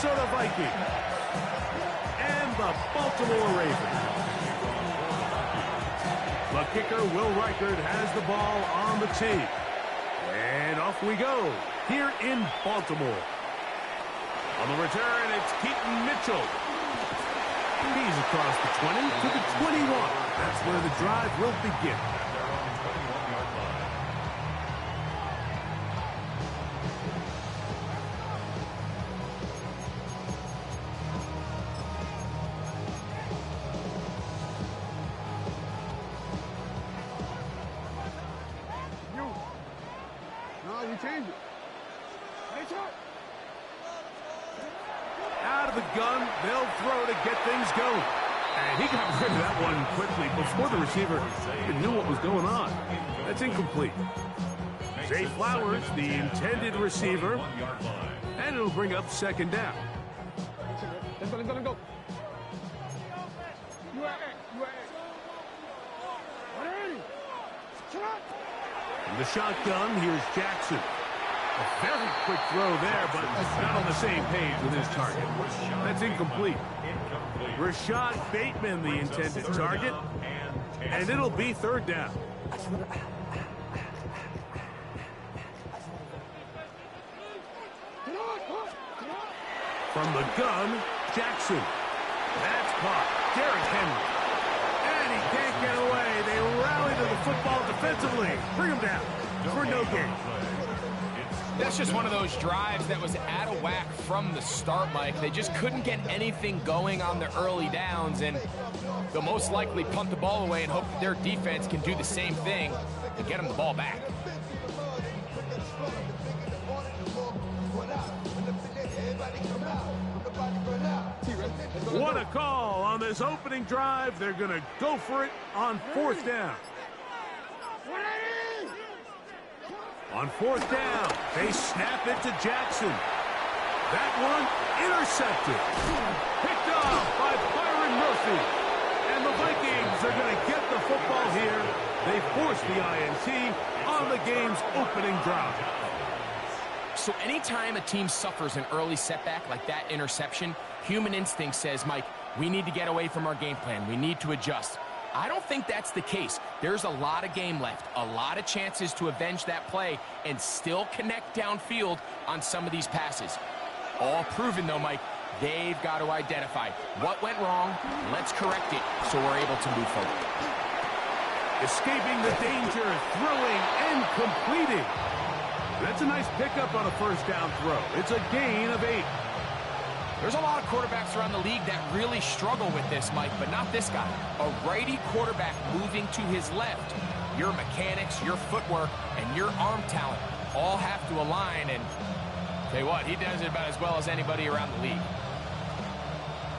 Minnesota Vikings and the Baltimore Ravens. The kicker, Will Reichert, has the ball on the tee. And off we go here in Baltimore. On the return, it's Keaton Mitchell. He's across the 20 to the 21. That's where the drive will begin. Out of the gun, they'll throw to get things going. And he got rid of that one quickly before the receiver even knew what was going on. That's incomplete. Zay Flowers, the intended receiver, and it'll bring up second down. Let's go. In the shotgun, here's Jackson. A very quick throw there, but not on the same page with his target. That's incomplete. Rashad Bateman, the intended target, and it'll be third down. From the gun, Jackson. That's caught. Derrick Henry. And he can't get away. They rally to the football defensively. Bring him down for no gain. That's just one of those drives that was out of whack from the start, Mike. They just couldn't get anything going on the early downs, and they'll most likely punt the ball away and hope that their defense can do the same thing and get them the ball back. What a call on this opening drive. They're going to go for it on fourth down. On fourth down, they snap it to Jackson. That one intercepted. Picked off by Byron Murphy. And the Vikings are going to get the football here. They force the INT on the game's opening drive. So anytime a team suffers an early setback like that interception, human instinct says, Mike, we need to get away from our game plan. We need to adjust. I don't think that's the case. There's a lot of game left, a lot of chances to avenge that play and still connect downfield on some of these passes. All proven, though, Mike, they've got to identify what went wrong, let's correct it so we're able to move forward. Escaping the danger, throwing and completing. That's a nice pickup on a first down throw. It's a gain of 8. There's a lot of quarterbacks around the league that really struggle with this, Mike, but not this guy. A righty quarterback moving to his left. Your mechanics, your footwork, and your arm talent all have to align, and tell you what, he does it about as well as anybody around the league.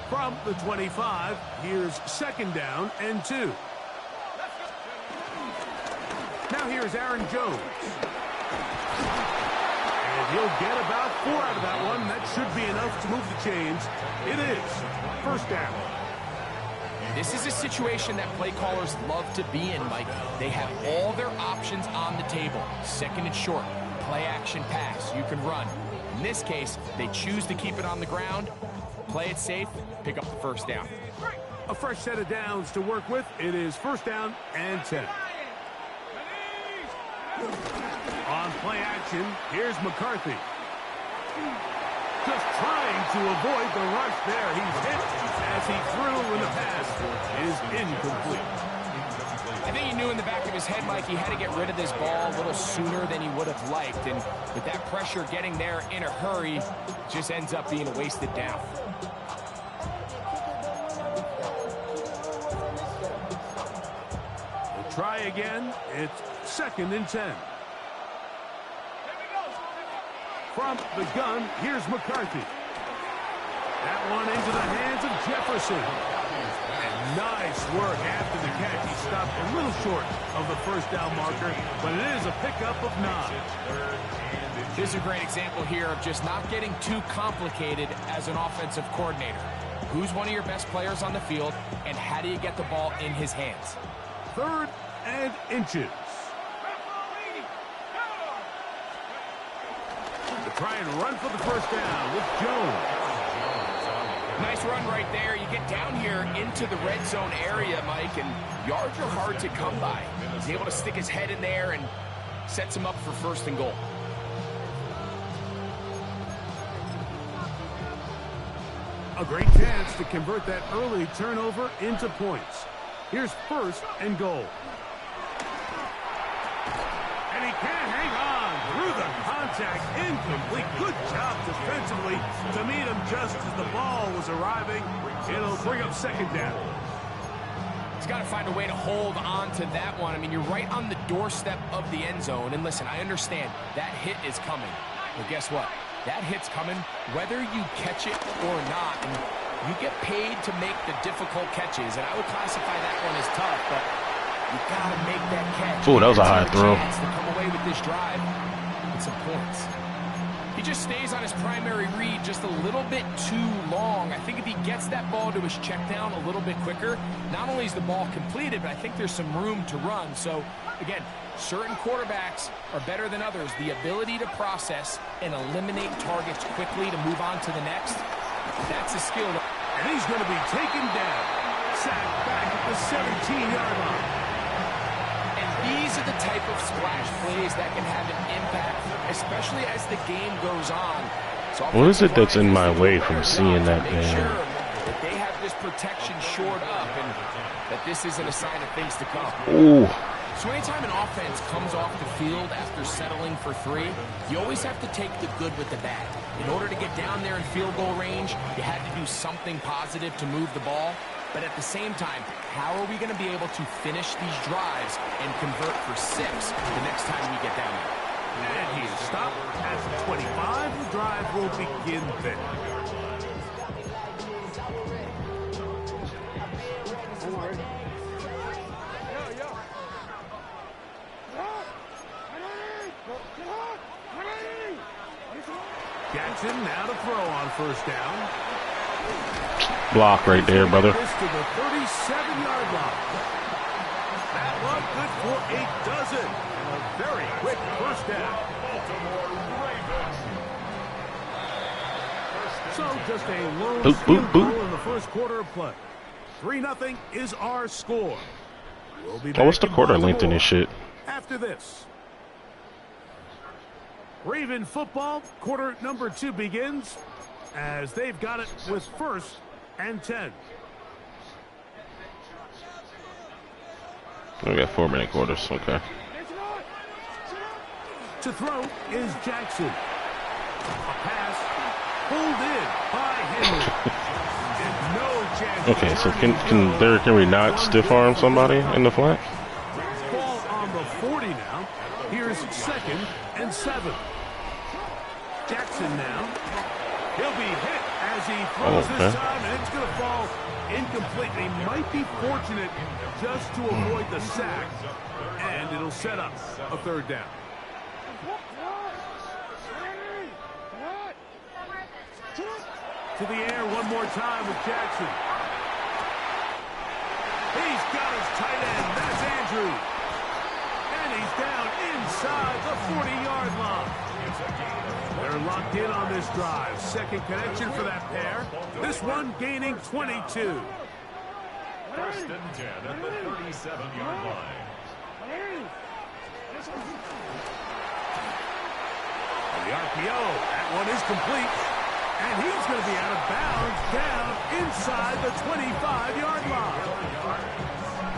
From the 25, here's second down and 2. Now here's Aaron Jones. He'll get about 4 out of that one. That should be enough to move the chains. It is first down. This is a situation that play callers love to be in, Mike. They have all their options on the table. Second and short, play action pass. You can run. In this case, they choose to keep it on the ground, play it safe, pick up the first down. A fresh set of downs to work with. It is first down and 10. On play action, here's McCarthy. Just trying to avoid the rush there. He's hit as he threw when the pass is incomplete. I think he knew in the back of his head, Mike, he had to get rid of this ball a little sooner than he would have liked. And with that pressure getting there in a hurry, just ends up being a wasted down. We'll try again. It's second and 10. From the gun, here's McCarthy. That one into the hands of Jefferson. And nice work after the catch. He stopped a little short of the first down marker, but it is a pickup of 9. This is a great example here of just not getting too complicated as an offensive coordinator. Who's one of your best players on the field, and how do you get the ball in his hands? Third and inches. Try and run for the first down with Jones. Nice run right there. You get down here into the red zone area, Mike, and yards are hard to come by. He's able to stick his head in there and sets him up for 1st and goal. A great chance to convert that early turnover into points. Here's 1st and goal. And he can't hang on through the contact. Incomplete. Good job defensively to meet him just as the ball was arriving. It'll bring up 2nd down. He's got to find a way to hold on to that one. I mean, you're right on the doorstep of the end zone. And listen, I understand that hit is coming. But guess what? That hit's coming whether you catch it or not. And you get paid to make the difficult catches. And I would classify that one as tough, but you got to make that catch. Ooh, that was a high throw. To come away with this drive with some points. He just stays on his primary read just a little bit too long. I think if he gets that ball to his check down a little bit quicker, not only is the ball completed, but I think there's some room to run. So, again, certain quarterbacks are better than others. The ability to process and eliminate targets quickly to move on to the next, that's a skill. And he's going to be taken down. Sacked back at the 17-yard line. And these are the type of splash plays that can have an impact, especially as the game goes on. So what is it that's in my way from seeing that make man? sure that they have this protection shored up and that this isn't a sign of things to come. Ooh. So anytime an offense comes off the field after settling for 3, you always have to take the good with the bad. In order to get down there in field goal range, you had to do something positive to move the ball. But at the same time, how are we going to be able to finish these drives and convert for 6 the next time we get down there? And he is stopped at the 25. The drive will begin then. Jackson now to throw on 1st down. Block right there, brother. This to the 37-yard line. That one good for a dozen. And a very quick 1st down. So just a lone field goal in the 1st quarter of play. 3-0 is our score. We'll be back what's the quarter length in this shit? after this. Raven football, quarter number 2 begins as they've got it with 1st and 10. We got 4-minute quarters, okay. To throw is Jackson. A pass pulled in by Henry. And no chance. Okay, so can we not stiff arm somebody in the flat? Ball on the 40 now. Here's 2nd and 7. Jackson now. He'll be hit as he throws this time, and it's going to fall incomplete. He might be fortunate just to avoid the sack, and it'll set up a 3rd down. To the air one more time with Jackson. He's got his tight end. That's Andrews. And he's down inside the 40-yard line. They're locked in on this drive. 2nd connection for that pair. This one gaining 22. 1st and 10 at the 37-yard line. And the RPO, that one is complete. And he's going to be out of bounds down inside the 25-yard line.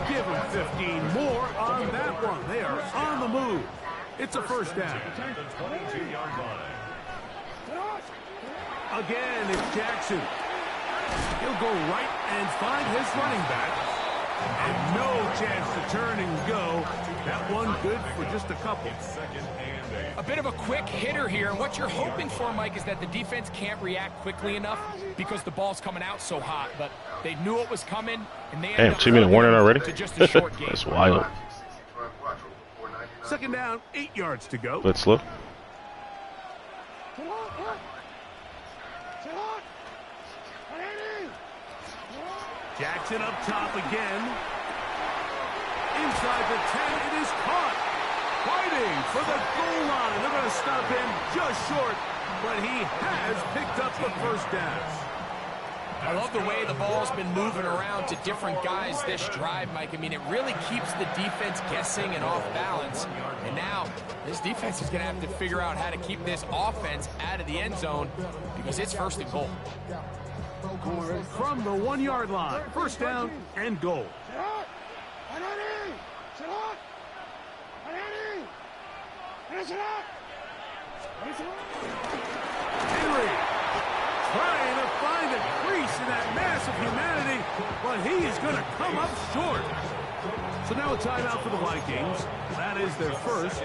Give him 15 more on that one. They are on the move. It's a 1st down. The 22-yard line. Again, it's Jackson. He'll go right and find his running back. And no chance to turn and go. That one good for just a couple. A bit of a quick hitter here, and what you're hoping for, Mike, is that the defense can't react quickly enough because the ball's coming out so hot. But they knew it was coming, and they Damn, 2-minute warning already? to just a short game. That's wild. 2nd down, 8 yards to go. Let's look. Jackson up top again. Inside the 10, it is caught. Fighting for the goal line. They're going to stop him just short, but he has picked up the 1st down. I love the way the ball's been moving around to different guys this drive, Mike. I mean, it really keeps the defense guessing and off balance. And now this defense is going to have to figure out how to keep this offense out of the end zone because it's first and goal. From the 1-yard line, first down and goal. Henry trying to find a crease in that mass of humanity, but he is going to come up short. So now a timeout for the Vikings. That is their first,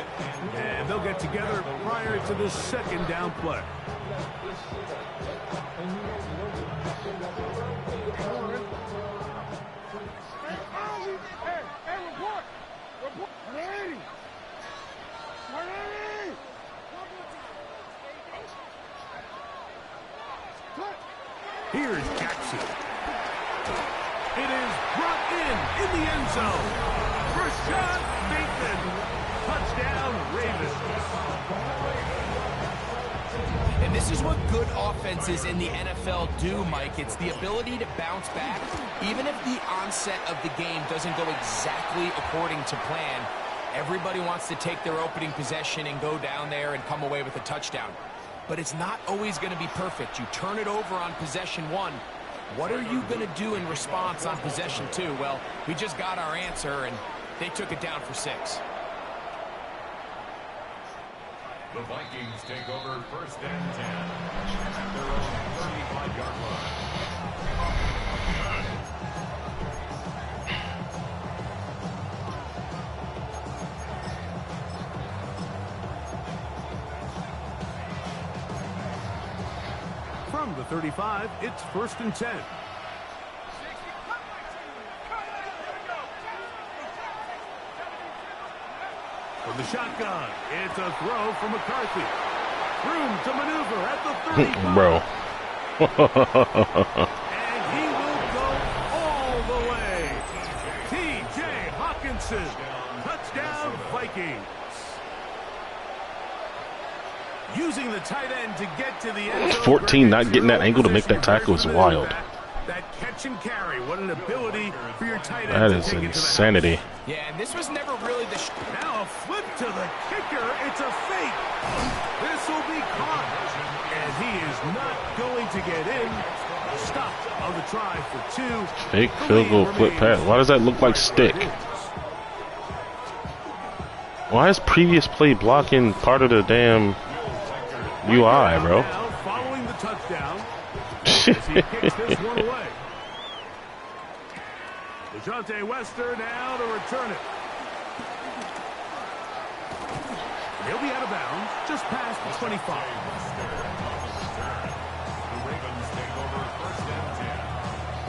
and they'll get together prior to the second down play. Here's Jackson. It is brought in the end zone. Rashad Bateman. Touchdown, Ravens. And this is what good offenses in the NFL do, Mike. It's the ability to bounce back, even if the onset of the game doesn't go exactly according to plan. Everybody wants to take their opening possession and go down there and come away with a touchdown. But it's not always going to be perfect. You turn it over on possession 1. What are you going to do in response on possession 2? Well, we just got our answer, and they took it down for 6. The Vikings take over first and 10 at their own 35-yard line. From the 35, it's first and 10. From the shotgun, it's a throw from McCarthy. Room to maneuver at the 35. Bro. And he will go all the way. T.J. Hawkinson. Touchdown, Vikings. Using the tight end to get to the end zone. 14 not getting that angle to make that tackle is wild. That catch and carry, what an ability for your tight end. That is insanity. Yeah, and this was never really the... Now a flip to the kicker. It's a fake. This will be caught. And he is not going to get in. Stopped on the try for 2. Fake field goal flip pass. Why does that look like stick? Why is previous play blocking part of the damn UI, bro? Following the touchdown, as he kicks this one away. DeJounte Wester now to return it. He'll be out of bounds just past the 25. The Ravens take over first and 10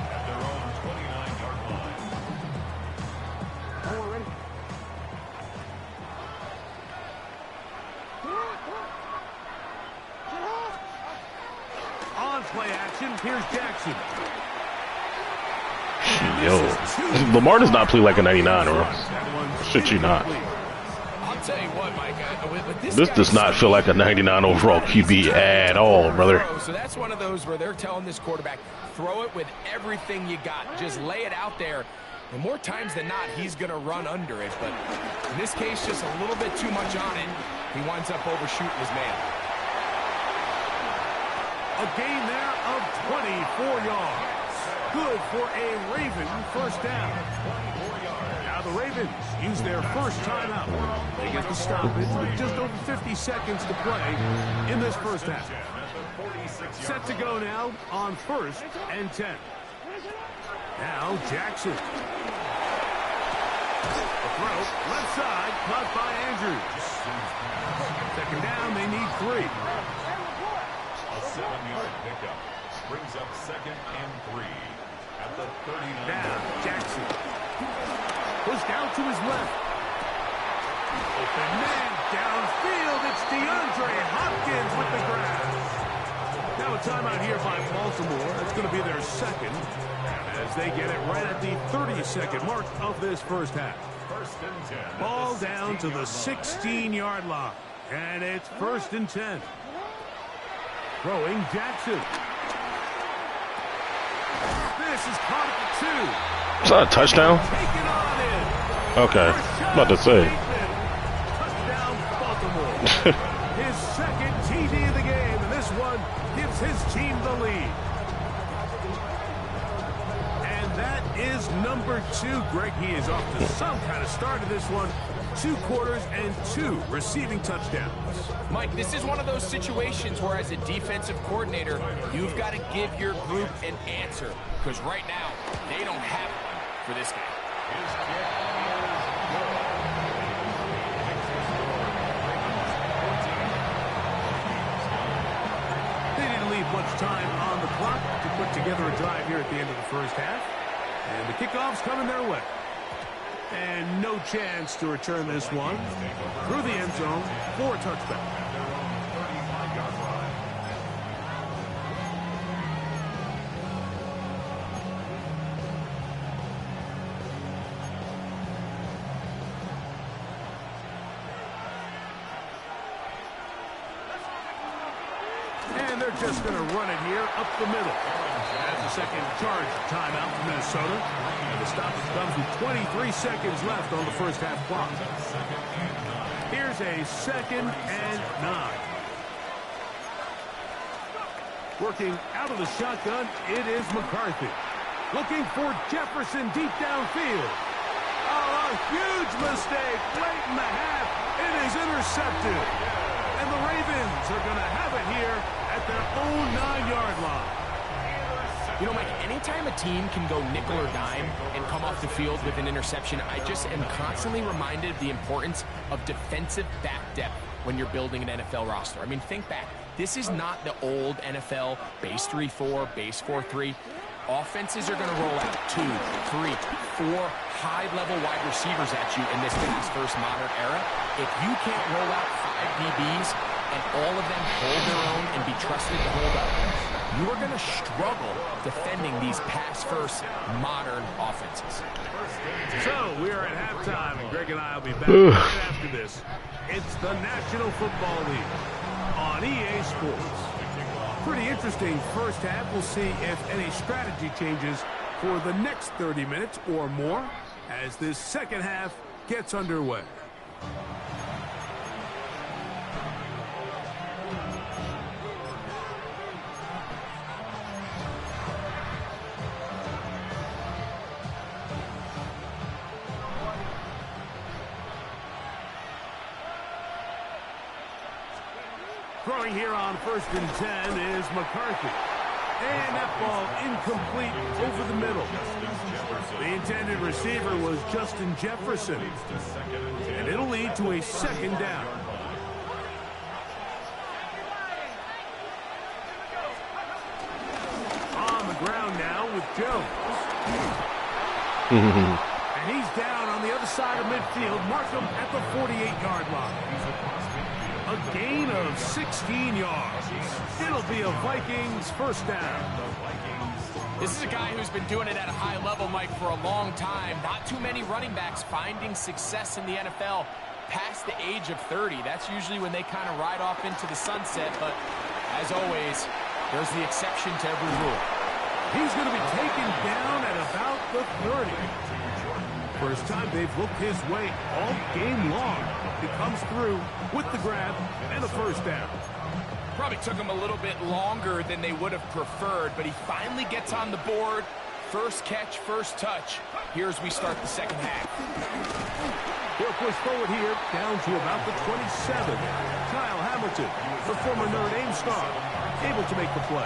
at their own 29-yard line. Ready? On play action, here's Jackson. Yo, Lamar does not play like a 99, bro. Shit, you not. I'll tell you what, Mike. This does not feel like a 99 overall QB at all, brother. So that's one of those where they're telling this quarterback, throw it with everything you got. Just lay it out there. And more times than not, he's going to run under it. But in this case, just a little bit too much on it. He winds up overshooting his man. A gain there of 24 yards. Good for a Raven first down. Now the Ravens use their first timeout. They get the stoppage with just over 50 seconds to play in this first half. Set to go now on first and 10. Now Jackson. The throw, left side, caught by Andrews. Second down, they need 3. A 7-yard pickup brings up second and 3 at the 39. Now Jackson. Pushed down to his left. Open man downfield. It's DeAndre Hopkins with the grab. Now a timeout here by Baltimore. That's going to be their second as they get it right at the 30-second mark of this first half. First and 10. Ball down to the 16-yard line. And it's first and 10. Throwing Jackson. McGinnis is caught at the 2. Is that a touchdown? Taken on in. Okay. About to say. Touchdown, Baltimore. His second TD of the game, and this one gives his team the lead. And that is number 2. Greg, he is off to some kind of start in this one. 2 quarters and 2 receiving touchdowns. Mike, this is one of those situations where as a defensive coordinator, you've got to give your group an answer. Because right now, they don't have one for this guy. They didn't leave much time on the clock to put together a drive here at the end of the first half. And the kickoff's coming their way. And no chance to return this one through the end zone for a touchback. And they're just going to run it here up the middle. That's the second charge timeout for Minnesota. And the stoppage comes with 23 seconds left on the first half clock. Here's a 2nd and 9. Working out of the shotgun, it is McCarthy. Looking for Jefferson deep downfield. Oh, a huge mistake late in the half. It is intercepted. And the Ravens are going to have it here at their own 9-yard line. You know, Mike, anytime a team can go nickel or dime and come off the field with an interception, I just am constantly reminded of the importance of defensive back depth when you're building an NFL roster. I mean, think back. This is not the old NFL base 3-4, base 4-3. Offenses are going to roll out 2, 3, 4 high-level wide receivers at you in this pass-first modern era. If you can't roll out 5 DBs and all of them hold their own and be trusted to hold up, you are going to struggle defending these pass-first modern offenses. So we are at halftime, and Greg and I will be back right after this. It's the National Football League on EA Sports. Pretty interesting first half. We'll see if any strategy changes for the next 30 minutes or more as this second half gets underway. Throwing here on 1st and 10 is McCarthy. And that ball incomplete over the middle. The intended receiver was Justin Jefferson. And it'll lead to a 2nd down. On the ground now with Jones. And he's down on the other side of midfield. Mark him at the 48-yard line. A gain of 16 yards. It'll be a Vikings first down. This is a guy who's been doing it at a high level, Mike, for a long time. Not too many running backs finding success in the NFL past the age of 30. That's usually when they kind of ride off into the sunset. But as always, there's the exception to every rule. He's going to be taken down at about the 30. First time they've looked his way all game long. He comes through with the grab and a first down. Probably took him a little bit longer than they would have preferred, but he finally gets on the board. First catch, first touch. Here as we start the second half. He'll push forward here down to about the 27. Kyle Hamilton, the former Notre Dame star, able to make the play.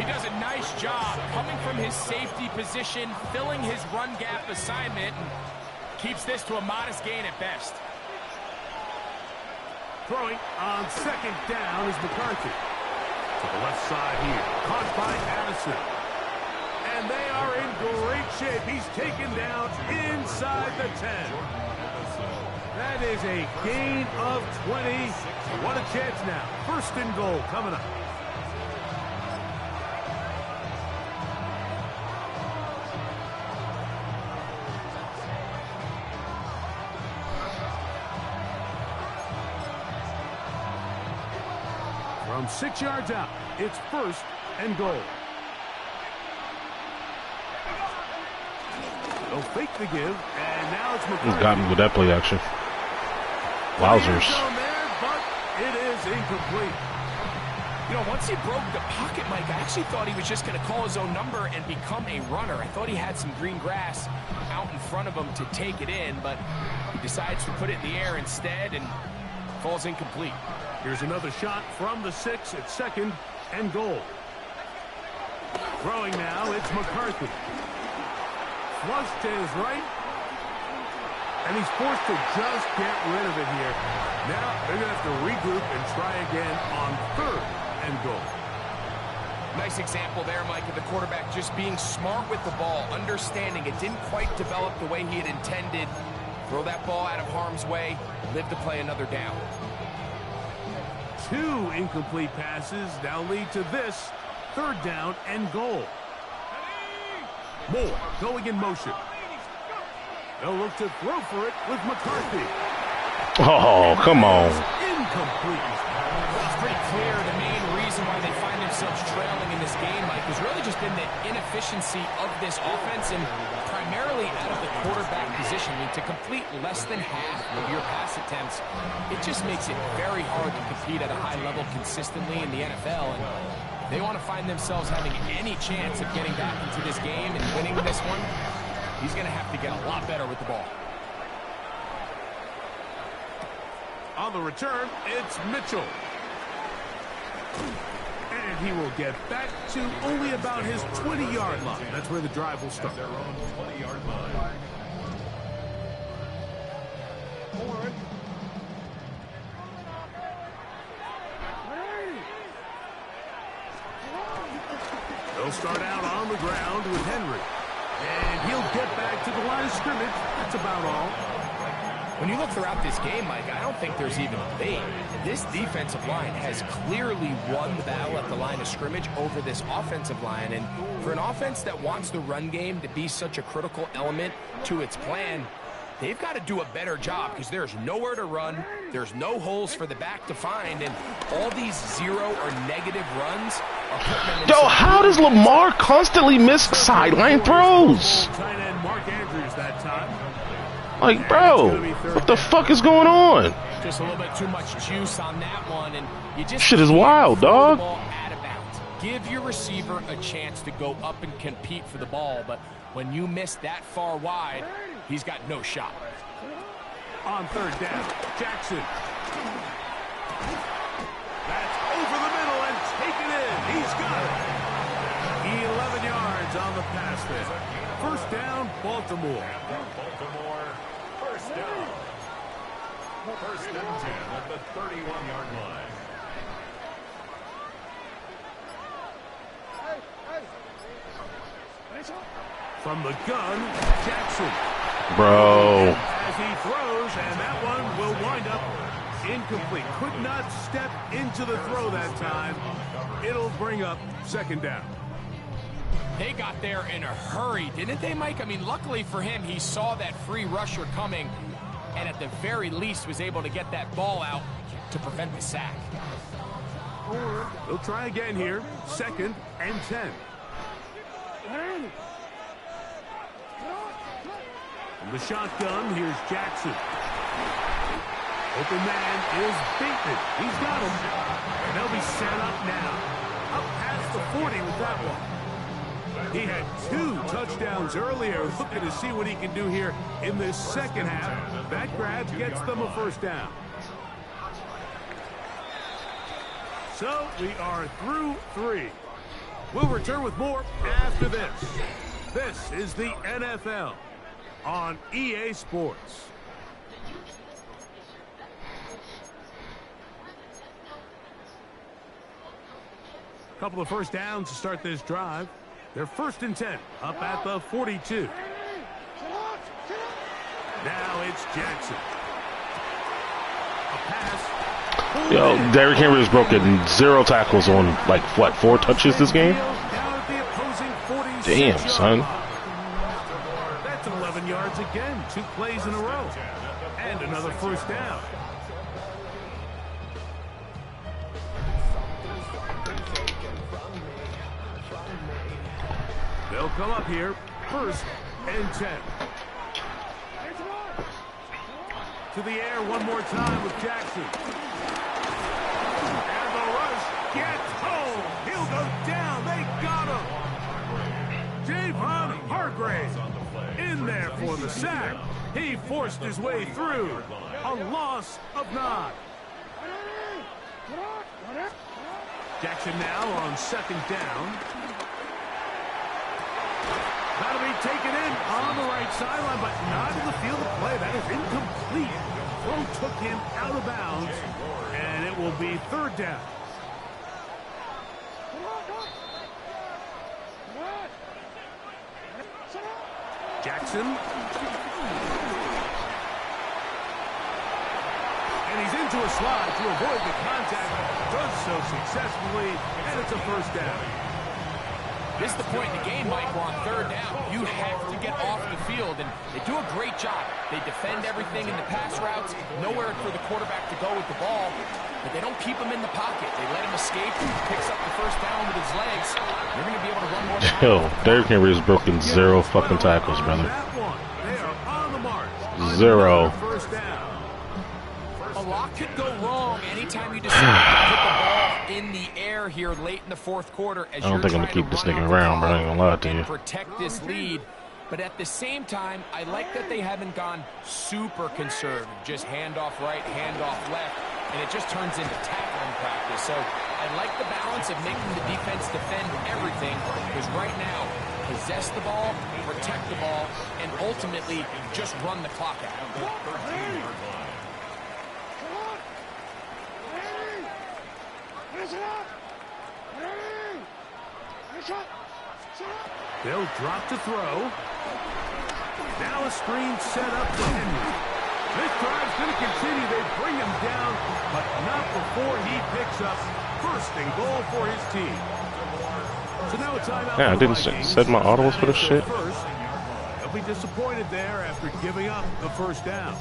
He does a nice job coming from his safety position, filling his run gap assignment, and keeps this to a modest gain at best. Throwing on 2nd down is McCarthy. To the left side here. Caught by Addison. And they are in great shape. He's taken down inside the 10. That is a gain of 20. What a chance now. 1st and goal coming up. From 6 yards out, it's 1st and goal. They'll fake the give, and now it's McCarthy. He's got me with that play action. Wowzers. There, but it is incomplete. You know, once he broke the pocket, Mike, I actually thought he was just going to call his own number and become a runner. I thought he had some green grass out in front of him to take it in, but he decides to put it in the air instead and falls incomplete. Here's another shot from the 6 at 2nd and goal. Throwing now, it's McCarthy. Flush to his right. And he's forced to just get rid of it here. Now they're going to have to regroup and try again on 3rd and goal. Nice example there, Mike, of the quarterback just being smart with the ball, understanding it didn't quite develop the way he had intended. Throw that ball out of harm's way, live to play another down. 2 incomplete passes now lead to this 3rd down and goal. Moore going in motion. They'll look to throw for it with McCarthy. Oh, come on. Incomplete. It's pretty clear the main reason why they find themselves trailing in this game, Mike, has really just been the inefficiency of this offense and primarily out of the quarterback position. I mean, to complete less than half of your pass attempts, it just makes it very hard to compete at a high level consistently in the NFL. And they want to find themselves having any chance of getting back into this game and winning this one. He's going to have to get a lot better with the ball. On the return, it's Mitchell. And he will get back to only about his 20-yard line. That's where the drive will start. Their own 20-yard line. They'll start out on the ground with Henry. And he'll get back to the line of scrimmage. That's about all. When you look throughout this game, Mike, I don't think there's even a debate. This defensive line has clearly won the battle at the line of scrimmage over this offensive line. And for an offense that wants the run game to be such a critical element to its plan, they've got to do a better job because there's nowhere to run. There's no holes for the back to find. And all these 0 or negative runs are putting them in. Yo, how does Lamar constantly miss sideline throws? Tight end Mark Andrews that time. Like, bro, what the fuck is going on? Just a little bit too much juice on that one, and you just Shit is wild, throw dog. the ball out of bounds. Give your receiver a chance to go up and compete for the ball, but when you miss that far wide, he's got no shot. On 3rd down, Jackson. That's over the middle and taken in. He's got it. 11 yards on the pass there. 1st down, Baltimore. Baltimore, 1st down. 1st and 10 at the 31-yard line. From the gun, Jackson. Bro. As he throws, and that one will wind up incomplete. Could not step into the throw that time. It'll bring up 2nd down. They got there in a hurry, didn't they, Mike? I mean, luckily for him, he saw that free rusher coming and at the very least was able to get that ball out to prevent the sack. They'll try again here. 2nd and 10. From the shotgun, here's Jackson. Open man is Bateman. He's got him. And they'll be set up now. Up past the 40 with that one. He had 2 touchdowns earlier. Looking to see what he can do here in this 2nd half. That grab gets them a 1st down. So we are through 3. We'll return with more after this. This is the NFL on EA Sports. Couple of 1st downs to start this drive. They're 1st and 10, up at the 42. Now it's Jackson. A pass. Yo, Derrick Henry has broken 0 tackles on, like, what, 4 touches this game? Damn, son. That's 11 yards again. 2 plays in a row. And another 1st down. They'll come up here, 1st and 10. to the air one more time with Jackson. And the rush gets home. He'll go down. They got him. Javon Hargrave in there for the sack. He forced his way through. A loss of 9. Jackson now on 2nd down. That'll be taken in on the right sideline, but not in the field of play. That is incomplete. Throw took him out of bounds, and it will be 3rd down. Jackson. And he's into a slide to avoid the contact. Does so successfully, and it's a 1st down. This is the point in the game, Mike, we're on 3rd down. You have to get off the field, and they do a great job. They defend everything in the pass routes, nowhere for the quarterback to go with the ball, but they don't keep him in the pocket. They let him escape, he picks up the 1st down with his legs. You're going to be able to run more time. Yo, Derrick Henry has broken 0 fucking tackles, brother. They are on the mark. 0. 1st down. A lot could go wrong anytime you decide to put the ball in the air here late in the 4th quarter. As I don't think I'm going to keep this nigga around, but I ain't going to lie to you. Protect this lead. But at the same time, I like that they haven't gone super conservative. Just handoff right, handoff left, and it just turns into tackling practice. So I like the balance of making the defense defend everything, because right now, possess the ball, protect the ball, and ultimately just run the clock out. They'll drop to throw. Now a screen set up for Henry. This drive's going to continue. They bring him down, but not before he picks up 1st and goal for his team. So now a timeout. Yeah, I didn't set my audibles for the shit. They'll be disappointed there after giving up the 1st down.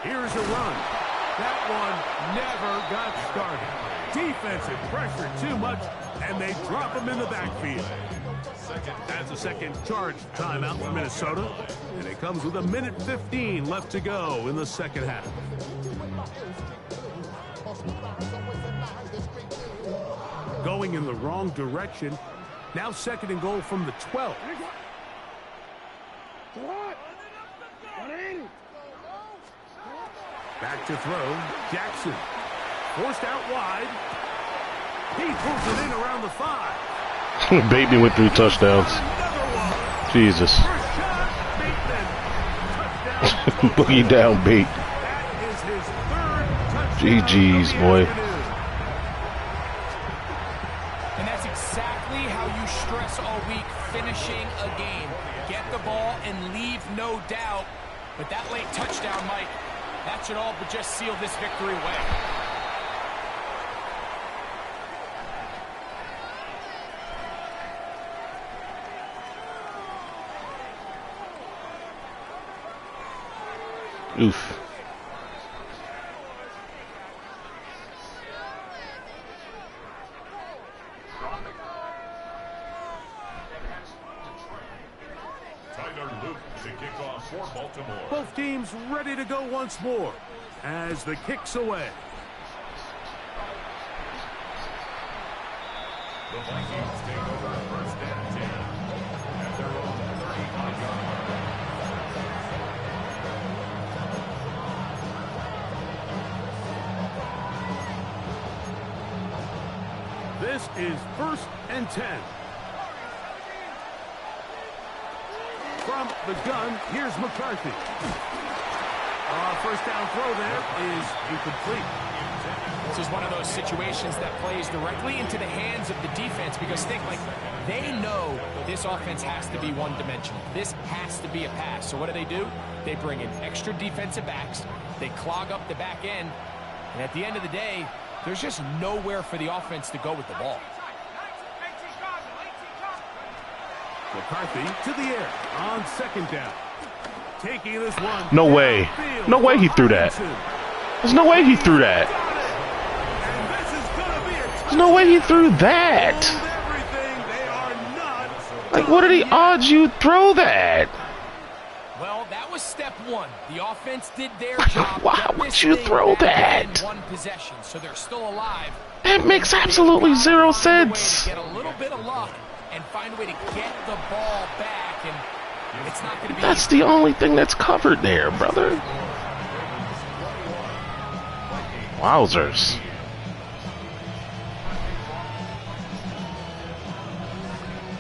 Here's a run. That one never got started. Defensive pressure too much, and they drop him in the backfield. That's a 2nd charge timeout for Minnesota, and it comes with 1:15 left to go in the 2nd half. Going in the wrong direction. Now 2nd and goal from the 12. Back to throw. Jackson. Forced out wide. He pulls it in around the 5. Bateman with 3 touchdowns. Jesus. Boogie down, Bate. That is his 3rd touchdown. GG's, boy. And that's exactly how you stress all week, finishing a game. Get the ball and leave no doubt. But that late touchdown, Mike, that should all but just seal this victory away. Oof. Both teams ready to go once more as the kick's away. The Vikings take over 1st and 10 at their own 35-yard line. This is 1st and 10. From the gun, here's McCarthy. 1st down throw there is incomplete. This is one of those situations that plays directly into the hands of the defense, because think, like, they know this offense has to be one-dimensional. This has to be a pass. So what do? They bring in extra defensive backs. They clog up the back end. And at the end of the day, there's just nowhere for the offense to go with the ball. McCarthy to the air on 2nd down. taking this one. No way. No way he threw that. There's no way he threw that. There's no way he threw that. Like, what are the odds you throw that? Well, that was step one. The offense did their job. Why would you throw that? One possession, so they're still alive. That makes absolutely zero sense. Get a little bit of luck and find a way to get the ball back, and it's not going to be. That's the only thing that's covered there, brother. Wowzers.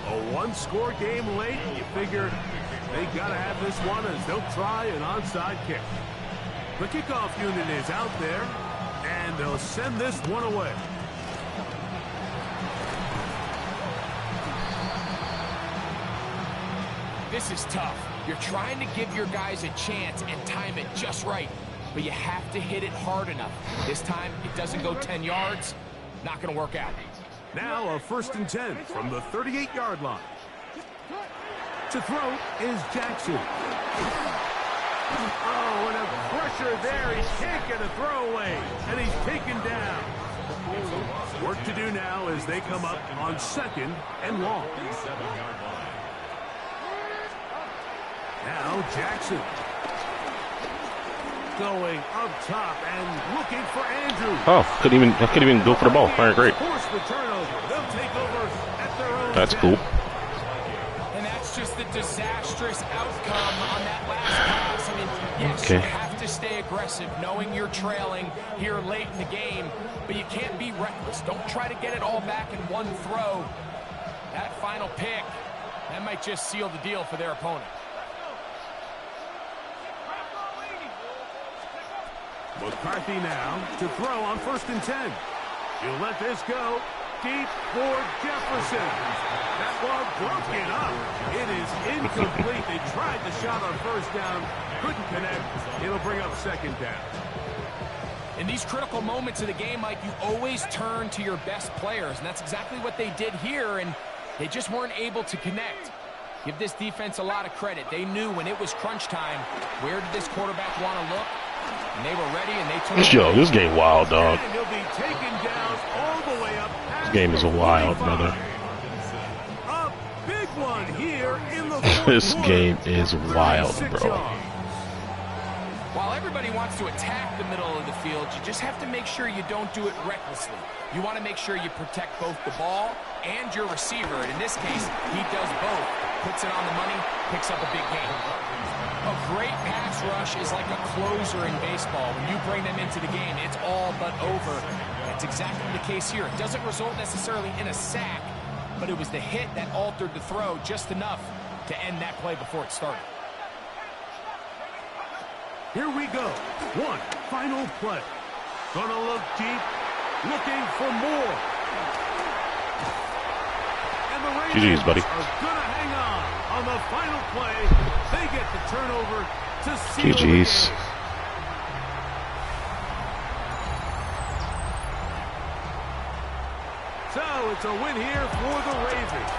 A one-score game late, you figure they got to have this one as they'll try an onside kick. The kickoff unit is out there, and they'll send this one away. This is tough. You're trying to give your guys a chance and time it just right, but you have to hit it hard enough. This time, it doesn't go 10 yards. Not going to work out. Now a 1st and 10 from the 38-yard line. To throw is Jackson. Oh, and a pressure there. He can't get a throwaway, and he's taken down. Work to do now as they come up on 2nd and long. Now Jackson going up top and looking for Andrews. Oh, I couldn't even go for the ball. All right, great. Force the turnover. They'll take over at their own. That's cool. And that's just the disastrous outcome on that last pass. I mean, yes, Okay. You have to stay aggressive, knowing you're trailing here late in the game, but you can't be reckless. Don't try to get it all back in one throw. That final pick, that might just seal the deal for their opponent. McCarthy now to throw on 1st and 10. He'll let this go deep for Jefferson. That ball broken up. It is incomplete. They tried the shot on 1st down. Couldn't connect. It'll bring up 2nd down. In these critical moments of the game, Mike, you always turn to your best players, and that's exactly what they did here, and they just weren't able to connect. Give this defense a lot of credit. They knew when it was crunch time, where did this quarterback want to look? And they were ready, and they took it. Yo, this game wild, dog. And he'll be taken down all the way up. This game is wild, brother. A big one here in the This game is wild, bro. While everybody wants to attack the middle of the field, you just have to make sure you don't do it recklessly. You want to make sure you protect both the ball and your receiver. And in this case, he does both. Puts it on the money, picks up a big gain. A great pass rush is like a closer in baseball. When you bring them into the game, it's all but over. That's exactly the case here. It doesn't result necessarily in a sack, but it was the hit that altered the throw just enough to end that play before it started. Here we go. One final play. Gonna look deep, looking for more. And the Ravens buddy. are gonna hang on the final play. They get the turnover to seal the GG's. game. So it's a win here for the Ravens.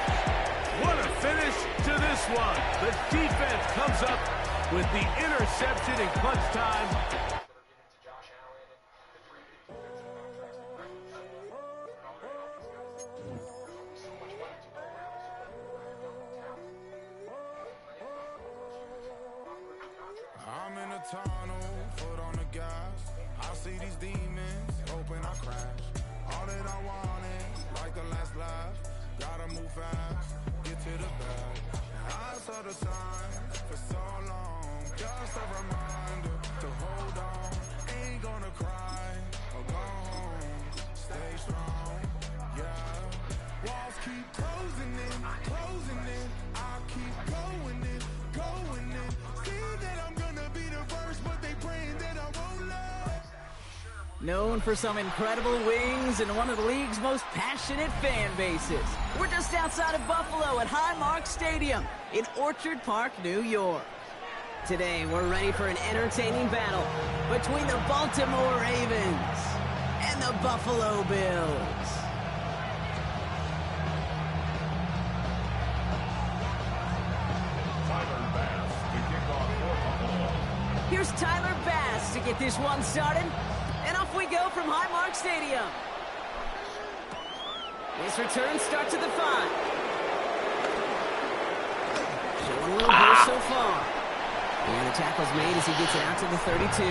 What a finish to this one. The defense comes up with the interception in clutch time. I'm in a tunnel, foot on the gas. I see these demons, hoping I crash. All that I want is like the last laugh. Gotta move fast, get to the bag. I saw the signs for so long, just a reminder to hold on. Ain't gonna cry or go home, stay strong, yeah. Walls keep closing in, I keep going in, going in. See that I'm gonna be the first, but they praying that I won't last. Known for some incredible wings and one of the league's most passionate fan bases. We're just outside of Buffalo at Highmark Stadium in Orchard Park, New York. Today, we're ready for an entertaining battle between the Baltimore Ravens and the Buffalo Bills. Tyler Bass to kick off for here's Tyler Bass to get this one started. And off we go from Highmark Stadium. This return starts at the 5. Showing a little burst so far. And the tackle's made as he gets it out to the 32.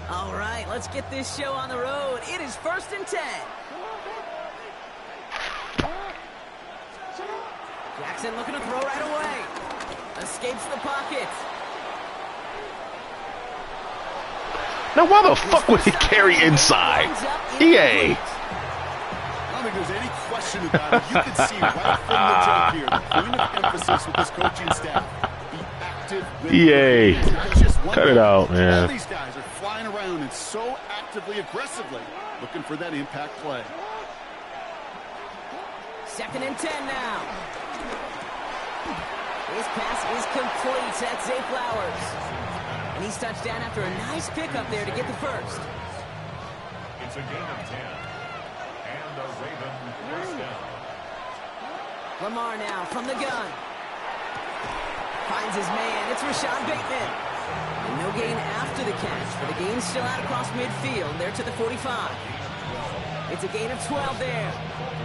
All right, let's get this show on the road. It is 1st and 10. Jackson looking to throw right away. Escapes the pocket. Now, why the fuck would he carry inside? EA. I don't think there's any question about it. You can see right from the jump here, the point of emphasis with this coaching staff. Be active with EA. Cut it out, man. All these guys are flying around and so actively, aggressively looking for that impact play. 2nd and 10 now. His pass is complete. That's Zay Flowers. And he's touched down after a nice pickup there to get the first. It's a gain of 10. And a Raven first down. Lamar now from the gun. Finds his man. It's Rashad Bateman. And no gain after the catch, but the gain's still out across midfield. There to the 45. It's a gain of 12 there.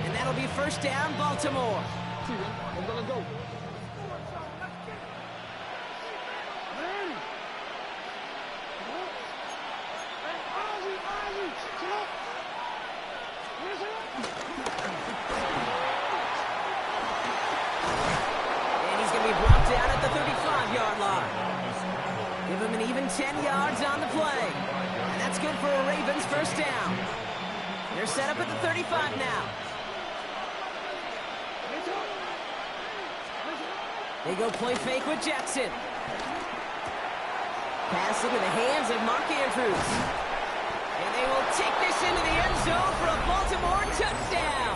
And that'll be 1st down, Baltimore. Let's go. And he's going to be brought down at the 35-yard line. Give him an even 10 yards on the play. And that's good for a Ravens 1st down. They're set up at the 35 now. They go play fake with Jackson. Pass into the hands of Mark Andrews. And they will take this into the end zone for a Baltimore touchdown.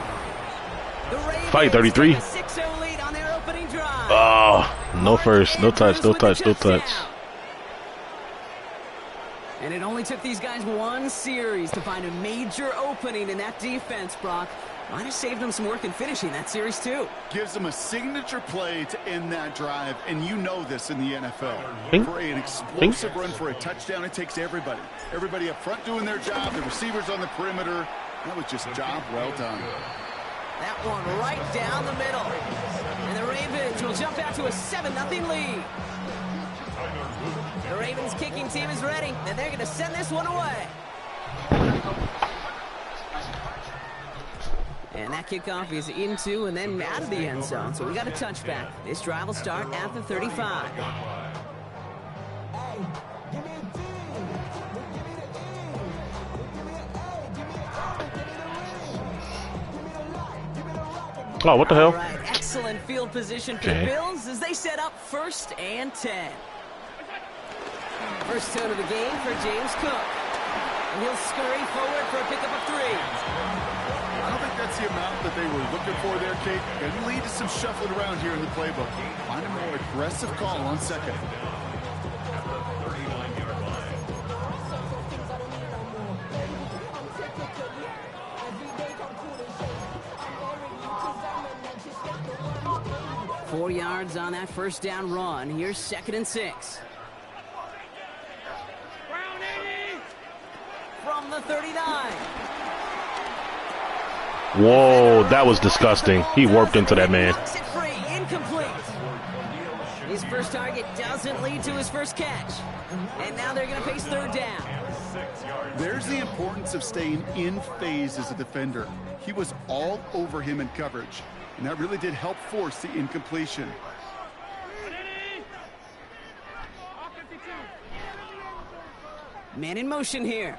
The Ravens Fight 33. take a 6-0 lead on their opening drive. Oh, no first. No touch, no touch, no touch. And it only took these guys one series to find a major opening in that defense, Brock. Might have saved them some work in finishing that series, too. Gives them a signature play to end that drive, and you know this in the NFL. Bing. For an explosive run for a touchdown, it takes everybody. Everybody up front doing their job, the receivers on the perimeter. That was just a job well done. That one right down the middle. And the Ravens will jump out to a 7-0 lead. The Ravens kicking team is ready, and they're going to send this one away. And that kickoff is into and then out of the end zone. So we got a touchback. This drive will start at the 35. Oh, what the hell? All right, excellent field position for the Bills as they set up 1st and 10. First tone of the game for James Cook. And he'll scurry forward for a pickup of 3. I don't think that's the amount that they were looking for there, Kate. Going to lead to some shuffling around here in the playbook. Find a more aggressive call on 2nd. At the 39-yard line. 4 yards on that 1st down run. Here's 2nd and 6. From the 39. Whoa, that was disgusting. He warped into that man. Knocks it free, incomplete. His first target doesn't lead to his first catch. And now they're going to face 3rd down. There's the importance of staying in phase as a defender. He was all over him in coverage, and that really did help force the incompletion. Man in motion here.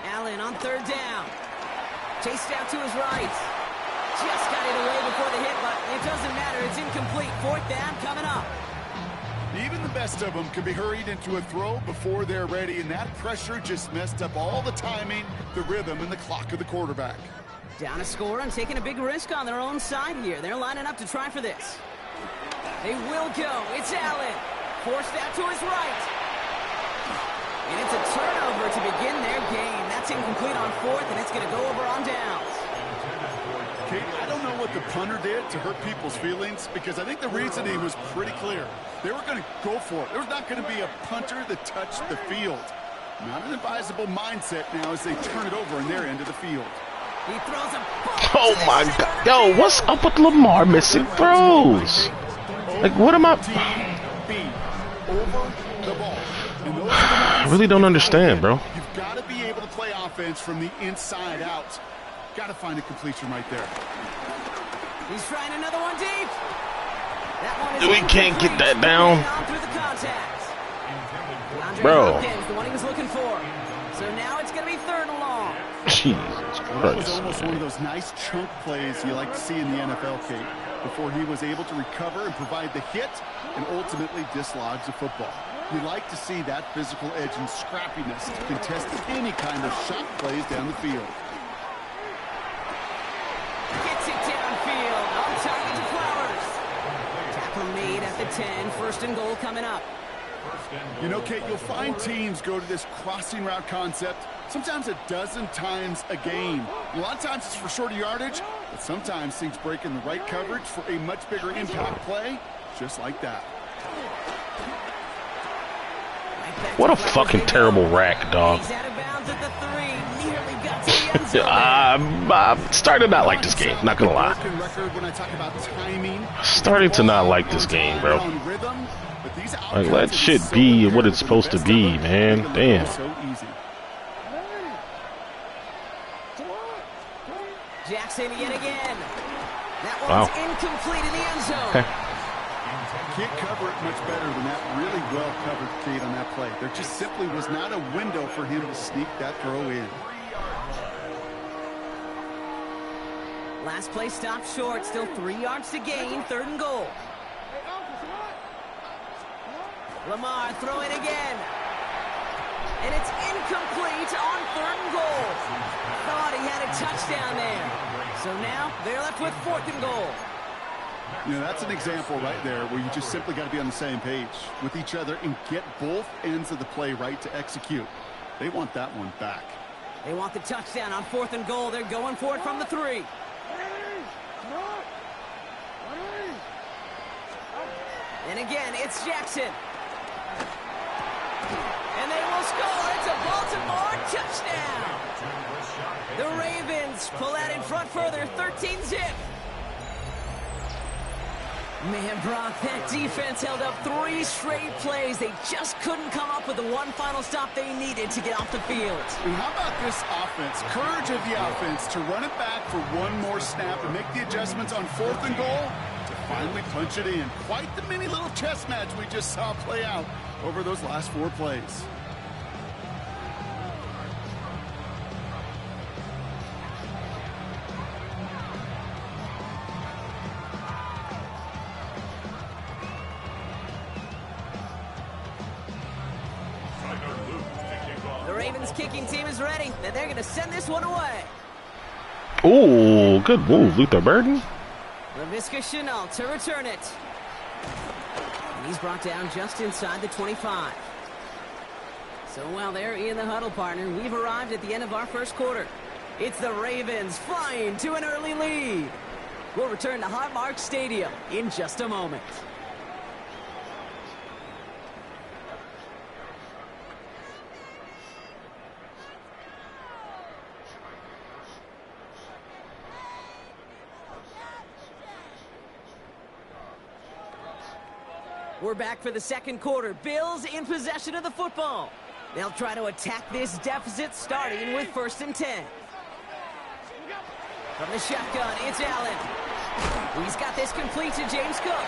Allen on 3rd down. Chased out to his right. Just got it away before the hit, but it doesn't matter. It's incomplete. 4th down coming up. Even the best of them can be hurried into a throw before they're ready, and that pressure just messed up all the timing, the rhythm, and the clock of the quarterback. Down a score and taking a big risk on their own side here. They're lining up to try for this. They will go. It's Allen. Forced out to his right. And it's a turnover to begin their game. That's incomplete on fourth, and it's going to go over on downs. Kate, I don't know what the punter did to hurt people's feelings, because I think the reasoning was pretty clear. They were going to go for it. There's not going to be a punter that touched the field. Not an advisable mindset now as they turn it over in their end of the field. He throws a Oh my God. Yo, what's up with Lamar missing throws? Like, what am I? Over the ball. I really don't understand, bro. You've got to be able to play offense from the inside out. Got to find a completion right there. He's trying another one deep. That one is We can't get that down. through the contact. Bro. Hopkins, the one he was looking for. So now it's going to be third and long. Jesus That was Christ. almost one of those nice chunk plays you like to see in the NFL, Kate, before he was able to recover and provide the hit and ultimately dislodge the football. You like to see that physical edge and scrappiness to contest any kind of shot plays down the field. Gets it downfield. On target to Flowers. Tackle made at the 10. First and goal coming up. You know, Kate, you'll find teams go to this crossing route concept sometimes a dozen times a game. A lot of times it's for shorter yardage, but sometimes things break in the right coverage for a much bigger impact play, just like that. What a fucking terrible rack, dog. He's out of bounds at the 3. Nearly got to the end zone. I'm starting to not like this game, not gonna lie. Broken record when I talk about timing. Starting to not like this game, bro. Like, let shit be what it's supposed to be, man. Damn. So easy. Jackson yet again. That Wow. one's incomplete in the end zone. Can't cover it much better than that. Really well covered, Kate, on that play. There just simply was not a window for him to sneak that throw in. Last play stopped short. Still 3 yards to gain. Third and goal. Lamar throw it again. And it's incomplete on third and goal. Thought he had a touchdown there. So now they're left with fourth and goal. You know, that's an example right there where you just simply got to be on the same page with each other and get both ends of the play right to execute. They want that one back. They want the touchdown on fourth and goal. They're going for it from the 3. And again, it's Jackson. And they will score. It's a Baltimore touchdown. The Ravens pull that in front further, 13-zip. Man, Brock, that defense held up 3 straight plays. They just couldn't come up with the one final stop they needed to get off the field. And how about this offense? Courage of the offense to run it back for one more snap and make the adjustments on fourth and goal to finally punch it in. Quite the mini little chess match we just saw play out over those last 4 plays. The Ravens kicking team is ready, and they're going to send this one away. Ooh, good move, Luther Burden. LaVisca Chenault to return it. And he's brought down just inside the 25. So while they're in the huddle, partner, we've arrived at the end of our first quarter. It's the Ravens flying to an early lead. We'll return to Highmark Stadium in just a moment. We're back for the second quarter. Bills in possession of the football. They'll try to attack this deficit, starting with 1st and 10. From the shotgun, it's Allen. He's got this complete to James Cook.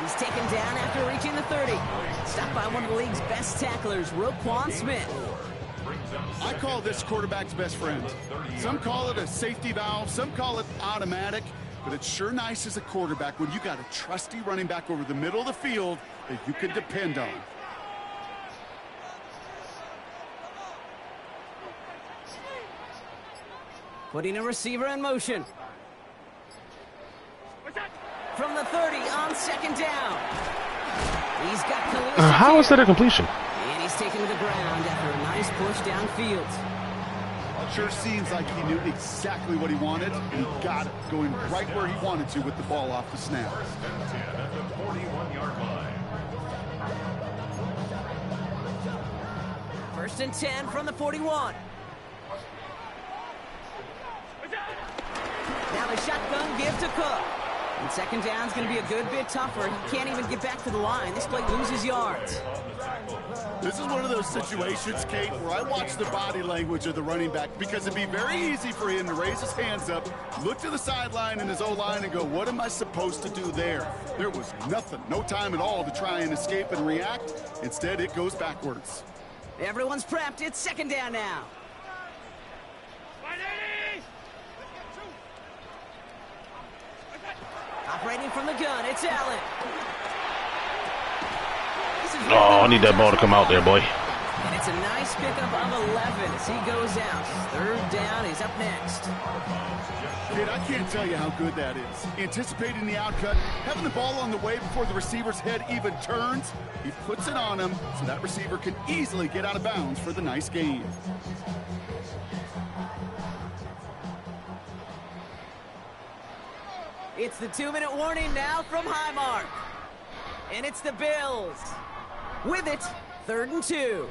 He's taken down after reaching the 30. Stopped by one of the league's best tacklers, Roquan Smith. I call this quarterback's best friend. Some call it a safety valve, some call it automatic. But it's sure nice as a quarterback when you got a trusty running back over the middle of the field that you can depend on. Putting a receiver in motion. From the 30 on 2nd down. He's got How is that a completion? And he's taken to the ground after a nice push downfield. Sure seems like he knew exactly what he wanted, and he got it, going right where he wanted to with the ball off the snap. First and 10 at the 41-yard line. First and 10 from the 41. Now the shotgun give to Cook. And second down's going to be a good bit tougher. He can't even get back to the line. This play loses yards. This is one of those situations, Kate, where I watch the body language of the running back because it'd be very easy for him to raise his hands up, look to the sideline in his O-line and go, what am I supposed to do there? There was nothing, no time at all to try and escape and react. Instead, it goes backwards. Everyone's prepped. It's second down now. Operating from the gun, it's Allen. Oh, I need that ball to come out there, boy. And it's a nice pickup of 11 as he goes out. Third down is up next. Kid, I can't tell you how good that is. Anticipating the outcut, having the ball on the way before the receiver's head even turns. He puts it on him so that receiver can easily get out of bounds for the nice gain. It's the 2-minute warning now from Highmark. And it's the Bills. With it, 3rd and 2.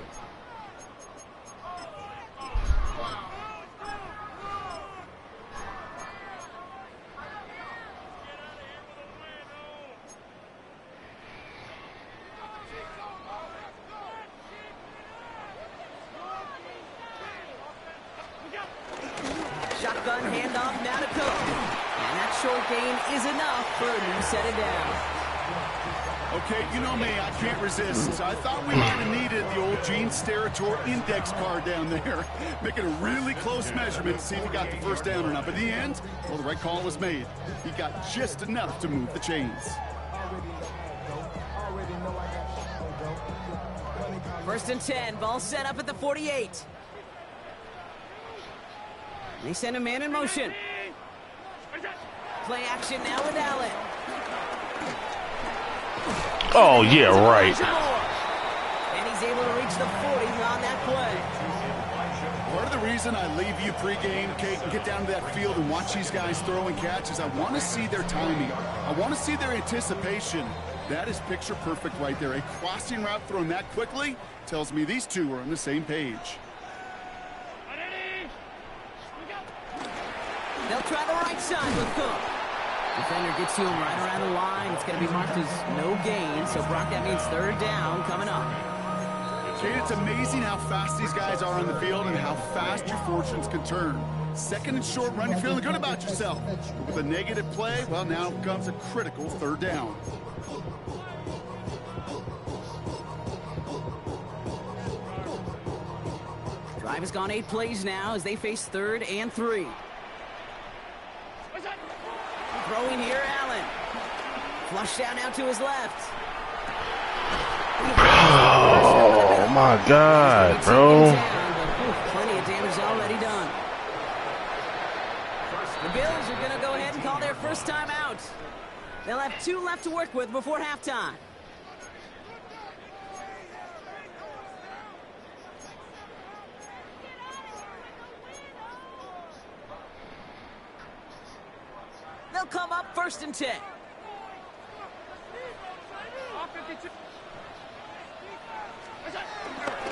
Shotgun handoff now to Cook. And that short gain is enough for a new set of downs. Okay, you know me, I can't resist. I thought we might have needed the old Gene Steratore index card down there, making a really close measurement to see if he got the first down or not. But in the end, well, the right call was made. He got just enough to move the chains. First and 10, ball set up at the 48. They send a man in motion. Play action now with Allen. Oh, yeah, right. And he's able to reach the 40 on that play. Part of the reason I leave you pregame, Kate, and get down to that field and watch these guys throw and catch is I want to see their timing. I want to see their anticipation. That is picture perfect right there. A crossing route thrown that quickly tells me these two are on the same page. They'll try the right side with Cook. Defender gets to him right around the line. It's going to be marked as no gain. So, Brock, that means 3rd down coming up. Kate, it's amazing how fast these guys are on the field and how fast your fortunes can turn. Second and short run, you're feeling good about yourself. But with a negative play, well, now comes a critical 3rd down. Drive has gone 8 plays now as they face 3rd and 3. Throwing here, Allen. Flush down now to his left. Oh, my God, bro. Plenty of damage already done. The Bills are going to go ahead and call their first time out. They'll have 2 left to work with before halftime. They'll come up 1st and 10.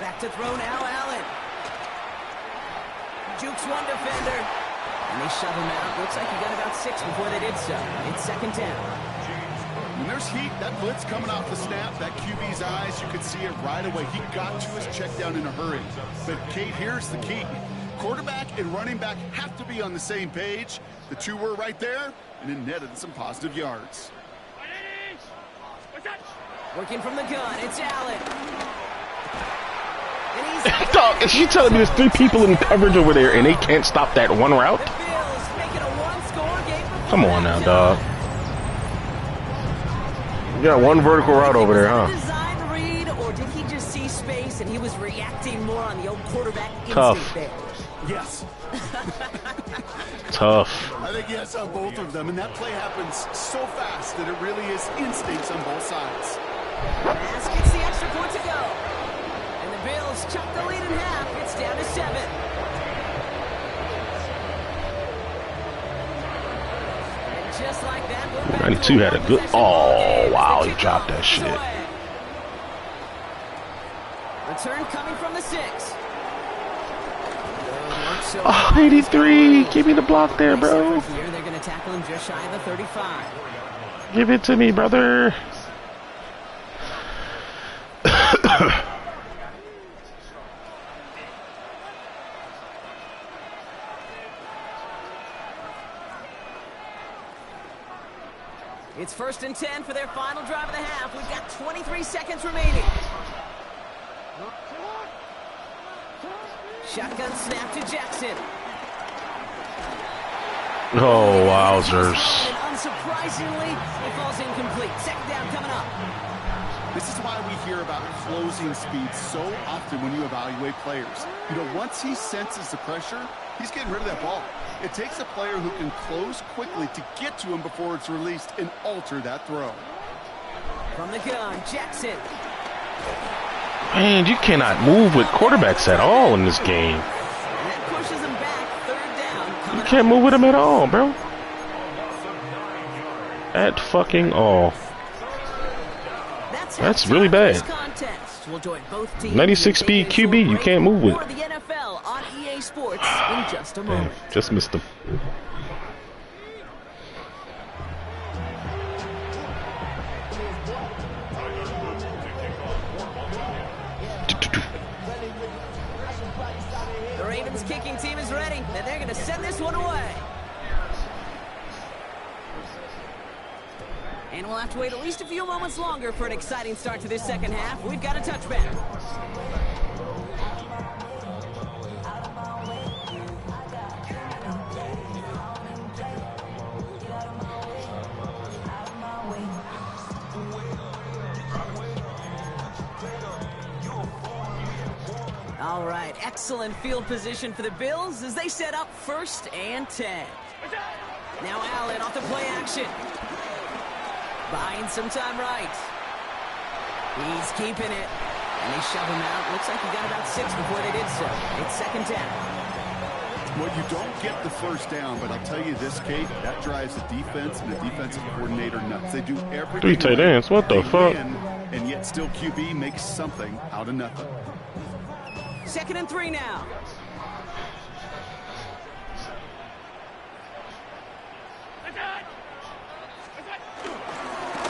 Back to throw now, Allen. Jukes one defender. And they shove him out. Looks like he got about 6 before they did so. It's 2nd down. When there's heat, that blitz coming off the snap, that QB's eyes, you could see it right away. He got to his check down in a hurry. But, Kate, here's the key. Quarterback and running back have to be on the same page. The two were right there, and it netted some positive yards. Working from the gun, it's Allen. Dog, is she telling me there's 3 people in coverage over there and they can't stop that one route? The Bills make it a 1-score game. Come on now, dog. You got 1 vertical route over there, huh? Design read, or did he just see space and he was reacting more on the old quarterback Tough. instinct there? Yes. Tough. I think yes on both of them, and that play happens so fast that it really is instincts on both sides. Pass gets the extra point to go. And the Bills chuck the lead in half. It's down to 7. And just like that, we're back 92 had a good. Oh, wow, he dropped that shit. Return coming from the 6. Oh, 83. Give me the block there, bro. Here, they're going to tackle him just shy of the 35. Give it to me, brother. It's 1st and 10 for their final drive of the half. We've got 23 seconds remaining. Shotgun snap to Jackson. Oh, wowzers. And unsurprisingly, it falls incomplete. 2nd down coming up. This is why we hear about closing speed so often when you evaluate players. You know, once he senses the pressure, he's getting rid of that ball. It takes a player who can close quickly to get to him before it's released and alter that throw. From the gun, Jackson. Man, you cannot move with quarterbacks at all in this game. And that pushes him back. 3rd down. You can't move with him at all, bro. At fucking all. That's really bad. We'll join both teams 96 speed QB, you can't move with. The NFL on EA Sports in just a moment. Damn, just missed him. The Ravens kicking team is ready, and they're going to send this one away. And we'll have to wait at least a few moments longer for an exciting start to this 2nd half. We've got a touchback. All right, excellent field position for the Bills as they set up 1st and 10. Now Allen off the play action. Buying some time right. He's keeping it. And they shove him out. Looks like he got about 6 before they did so. It's 2nd down. Well, you don't get the 1st down, but I'll tell you this, Kate, that drives the defense and the defensive coordinator nuts. They do everything. 3 tight ends, what the fuck? Win, and yet still QB makes something out of nothing. 2nd and 3 now.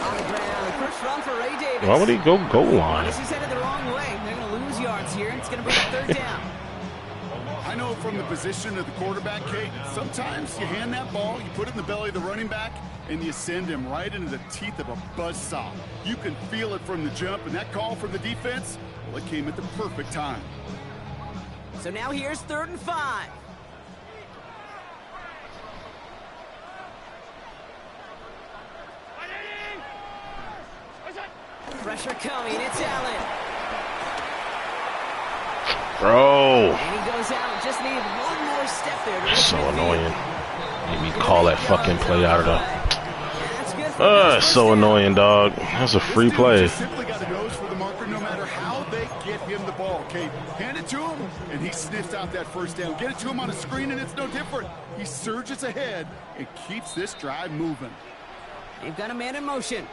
On the ground, first run for Ray Davis. Why would he go goal line? He's headed the wrong way. They're going to lose yards here. It's going to be a 3rd down. I know from the position of the quarterback, Kate, sometimes you hand that ball, you put it in the belly of the running back, and you send him right into the teeth of a buzzsaw. You can feel it from the jump, and that call from the defense, well, it came at the perfect time. So now here's 3rd and 5. Pressure coming. It's Allen. Bro. And he goes out. Just needed one more step there. So annoying. Made me call that fucking play out of the... so annoying, dog. That's a free play. Simply got a nose for the marker no matter how they get him the ball, Kate. Hand it to him, and he sniffs out that 1st down. Get it to him on a screen, and it's no different. He surges ahead and keeps this drive moving. They've got a man in motion.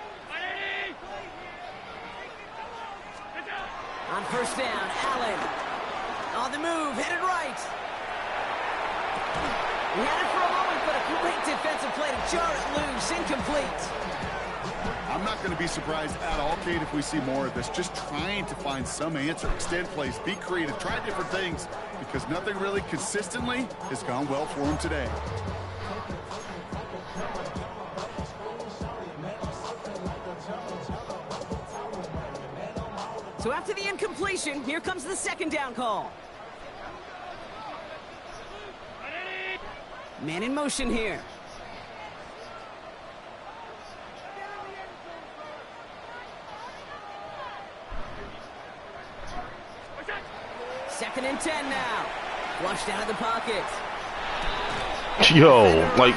On 1st down, Allen. On the move, headed right. He had it for a moment, but a great defensive play to jar it loose. Incomplete. I'm not going to be surprised at all, Kate, if we see more of this. Just trying to find some answer. Extend plays, be creative, try different things, because nothing really consistently has gone well for him today. So after the incompletion, here comes the 2nd down call. Man in motion here. Second and 10 now. Flushed out of the pocket. Yo, like,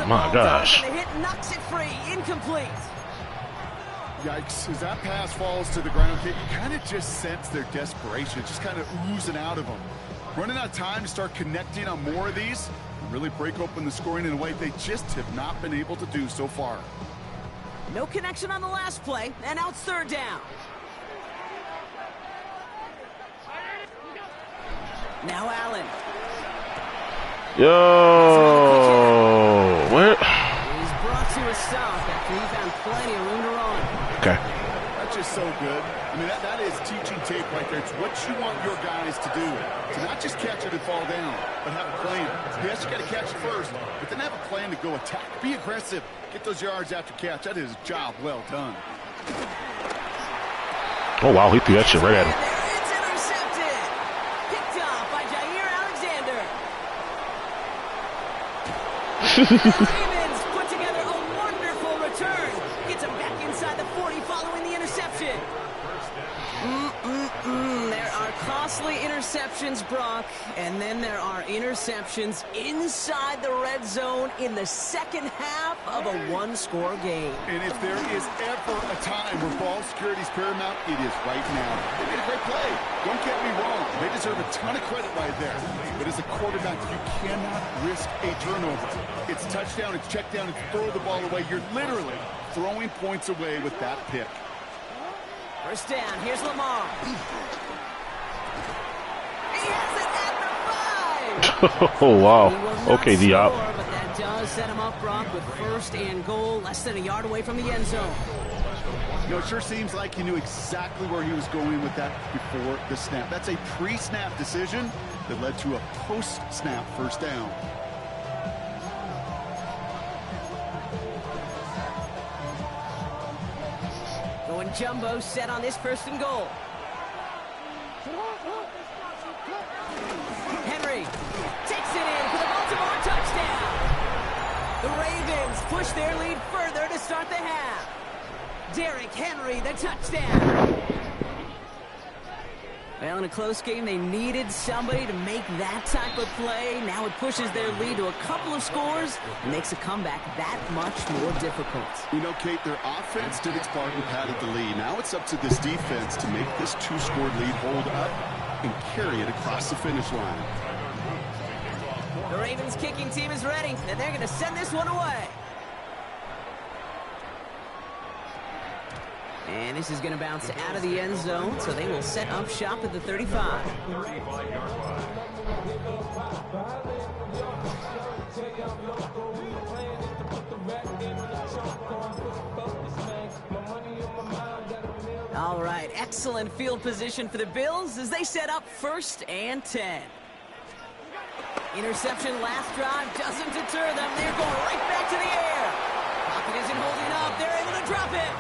my gosh. The hit knocks it free. Incomplete. Yikes, as that pass falls to the ground, you kind of just sense their desperation, just kind of oozing out of them. Running out of time to start connecting on more of these and really break open the scoring in a way they just have not been able to do so far. No connection on the last play, and now it's third down. Now Allen. Yo, where? He's brought to a stop after he found plenty of room to run. Okay. That's just so good. I mean, that is teaching tape right there. It's what you want your guys to do. To not just catch it and fall down, but have a plan. Yes, you got to catch it first, but then have a plan to go attack. Be aggressive. Get those yards after catch. That is a job well done. Oh, wow, he threw that shit right at him. It's intercepted. Picked off by Jair Alexander. Ravens put together a wonderful return. Gets him back inside the 40 following the interception. There are costly interceptions, Brock, and then there are interceptions inside the red zone in the second half of a one-score game. And if there is ever a time where ball security is paramount, it is right now. They made a great play. Don't get me wrong. They deserve a ton of credit right there. But as a quarterback, you cannot risk a turnover. It's touchdown, it's check down, it's throw the ball away. You're literally throwing points away with that pick. First down, here's Lamar. He has it at the 5. Oh, wow. He will not Okay, Diop. score, but that does set him up, Brock, with first and goal, less than a yard away from the end zone. You know, it sure seems like he knew exactly where he was going with that before the snap. That's a pre-snap decision that led to a post-snap first down. Going jumbo set on this first and goal. Henry takes it in for the Baltimore touchdown. The Ravens push their lead further to start the half. Derrick Henry, the touchdown. Well, in a close game, they needed somebody to make that type of play. Now it pushes their lead to a couple of scores and makes a comeback that much more difficult. You know, Kate, their offense did its part and padded the lead. Now it's up to this defense to make this two-score lead hold up and carry it across the finish line. The Ravens kicking team is ready, and they're going to send this one away. And this is going to bounce out of the end zone, so they will set up shop at the 35. All right, excellent field position for the Bills as they set up first and 10. Interception last drive doesn't deter them. They're going right back to the air. Pocket isn't holding up. They're able to drop it.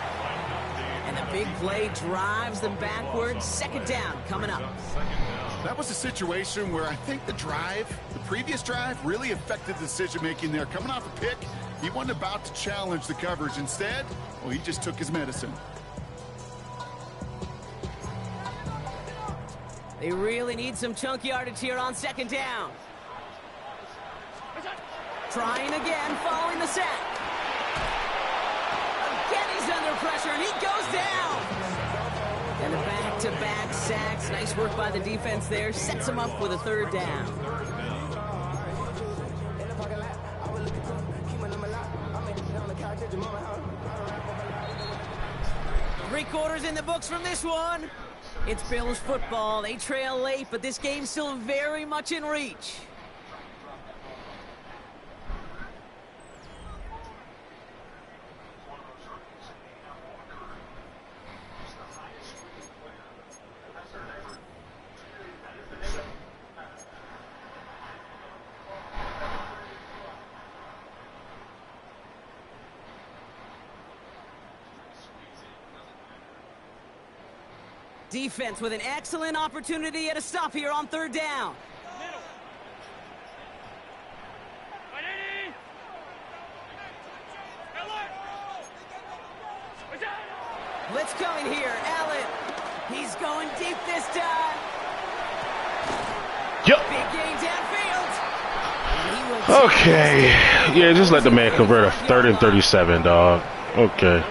And the big play drives them backwards. Second down coming up. That was a situation where I think the previous drive, really affected the decision-making there. Coming off a pick, he wasn't about to challenge the coverage. Instead, well, he just took his medicine. They really need some chunk yardage here on second down. Trying again, following the sack. Again, he's under pressure, and he goes down. And the back-to-back sacks. Nice work by the defense there. Sets him up with a third down. Three quarters in the books from this one. It's Bills football. They trail late, but this game's still very much in reach. Defense with an excellent opportunity at a stop here on third down. Blitz coming here. Allen. He's going deep this time. Yep. Big game downfield. Okay. Yeah, just let the man convert a 3rd and 37, dog. Okay.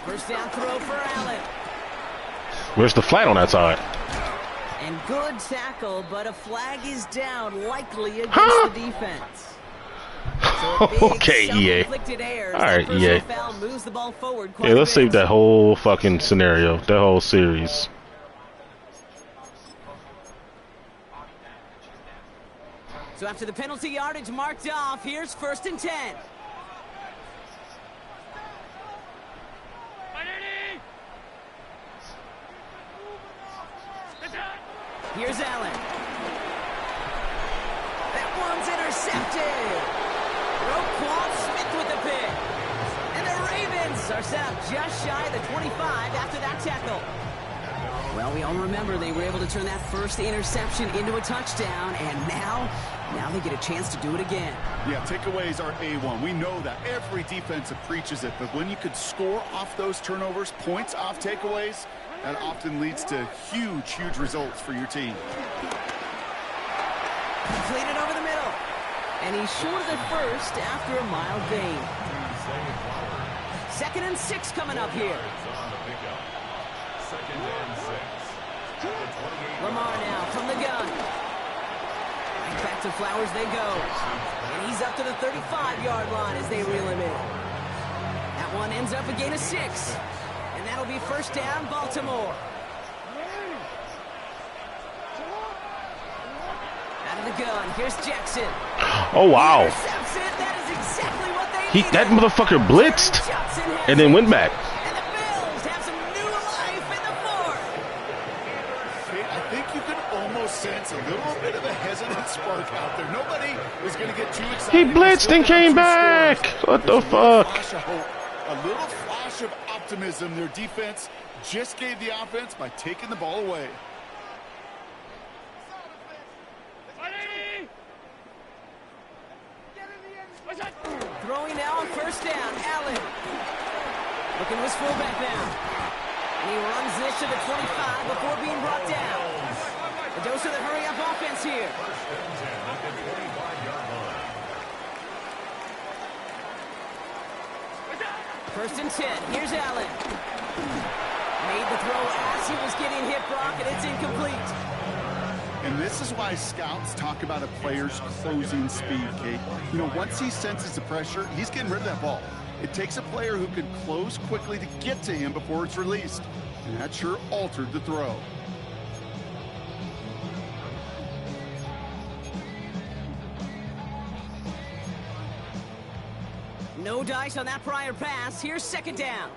First down throw for Allen. Where's the flat on that side? And good tackle, but a flag is down, likely against the defense. So Okay, EA. All right, EA. Foul moves the ball forward Yeah, let's save that whole fucking scenario, that whole series. So after the penalty yardage marked off, here's 1st and 10. Here's Allen. That one's intercepted. Roquan Smith with the pick. And the Ravens are set up just shy of the 25 after that tackle. Well, we all remember they were able to turn that first interception into a touchdown, and now they get a chance to do it again. Yeah, takeaways are A1. We know that. Every defense preaches it, but when you could score off those turnovers, points off takeaways, that often leads to huge, huge results for your team. Completed over the middle. And he's short of the first after a mild gain. 2nd and 6 coming up here. Lamar now from the gun. Right back to Flowers they go. And he's up to the 35-yard line as they reel him in. That one ends up a gain of 6. And that'll be 1st down, Baltimore. Out of the gun, here's Jackson. Oh, wow. That is exactly what they needed. That motherfucker blitzed and then went back. And the Bills have some new life in the 4th. I think you can almost sense a little bit of a hesitant spark out there. Nobody was going to get too excited. He blitzed and came back. What the fuck? A little flash of optimism. Their defense just gave the offense by taking the ball away. Throwing now on 1st down, Allen. Looking to his fullback now. And he runs this to the 25 before being brought down. A dose of the hurry-up offense here. 1st and 10. Here's Allen. Made the throw as he was getting hit, Brock, and it's incomplete. And this is why scouts talk about a player's closing speed, Kate. You know, once he senses the pressure, he's getting rid of that ball. It takes a player who can close quickly to get to him before it's released. And that sure altered the throw. No dice on that prior pass. Here's 2nd down.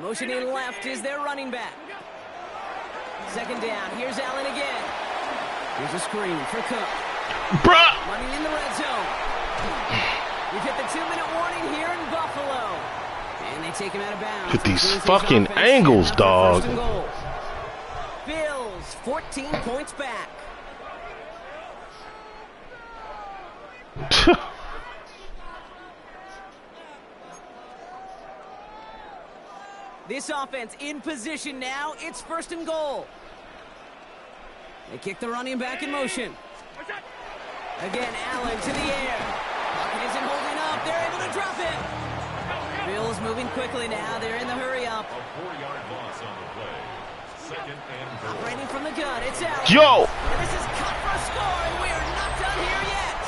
Motioning left is their running back. 2nd down. Here's Allen again. Here's a screen for Cook. Bruh! Running in the red zone. We've hit the 2-minute warning here in Buffalo. And they take him out of bounds. Look at these fucking angles, dog. Bills, 14 points back. This offense in position now. It's 1st and goal. They kick the running back in motion. Again, Allen to the air. Pocket isn't holding up. They're able to drop it. Bills moving quickly now. They're in the hurry up. A 4-yard loss on the play. 2nd and goal. Operating from the gun. It's Allen. Yo! And this is cut for a score, and we are not done here yet.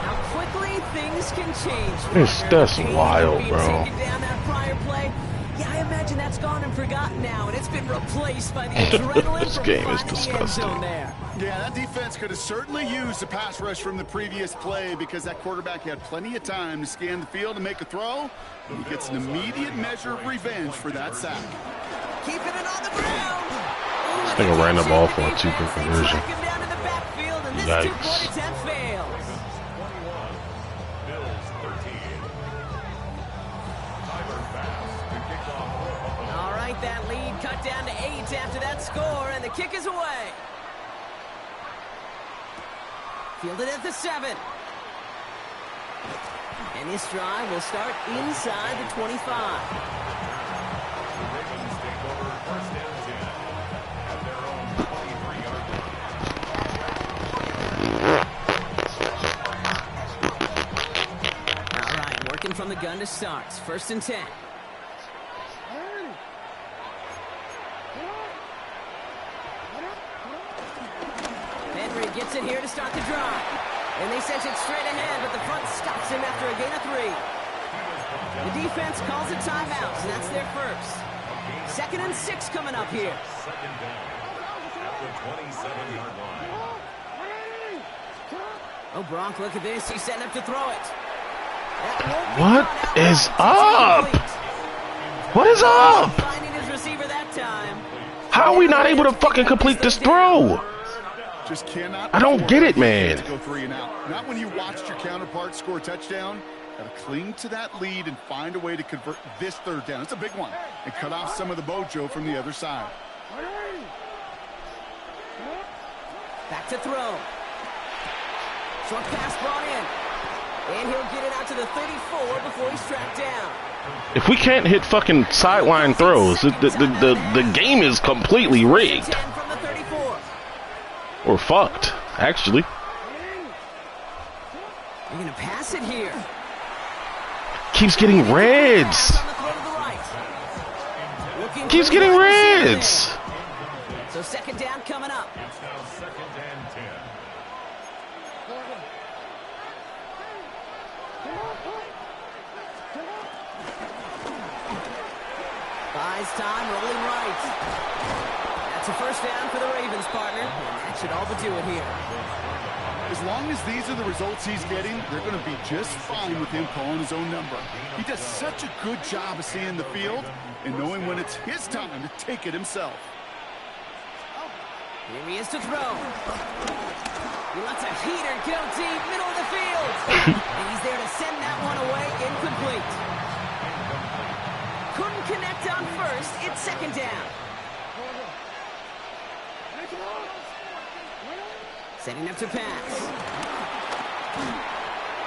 How quickly things can change. That's wild, bro. Taking down that prior play. Yeah, I imagine that's gone and forgotten now, and it's been replaced by the adrenaline This from game is finding the end zone disgusting. there. Yeah, that defense could have certainly used the pass rush from the previous play because that quarterback had plenty of time to scan the field and make a throw. He gets an immediate measure of revenge for that sack. Keeping it on the ground. This nigga ran the ball for a 2-point conversion. Down to the backfield, and this Yikes. 2-point attempt fails. 21. Bills 13. Tyler Bass to kick off. All right, that lead cut down to 8 after that score, and the kick is away. Fielded at the 7. And this drive will start inside the 25. Ravens take over 1st and 10 at their own 23-yard line. All right, from the gun to start. 1st and 10. Henry gets it here to start the drive. And they sent it straight ahead, but the front stops him after a gain of 3. The defense calls a timeout, so that's their first. 2nd and 6 coming up here. 2nd down at the 27-yard line. Oh, Bronk, look at this. He's setting up to throw it. What is up? What is up? Finding his receiver that time. How are we not able to fucking complete this throw? Just cannot. I don't get it, man. To go 3 and out. Not when you watched your counterpart score a touchdown. Got to cling to that lead and find a way to convert this 3rd down. It's a big one. And cut off some of the mojo from the other side. Back to throw. Short pass brought in. And he'll get it out to the 34 before he's tracked down. If we can't hit fucking sideline throws, the game is completely rigged. 10 from the 34. Or fucked, actually. You're going to pass it here. Keeps getting reds. On the throw to the right. Looking Keeps for getting the wide receiver reds. there. So 2nd down coming up. It's now 2nd and 10. Buys time, rolling right. That's a 1st down for the Ravens, partner. And that should all but do it here. As long as these are the results he's getting, they're going to be just fine with him calling his own number. He does such a good job of seeing the field and knowing when it's his time to take it himself. Here he is to throw. He lets a heater go deep, middle of the field. And he's there to send that one away, incomplete. Couldn't connect on 1st, it's 2nd down. Setting up to pass.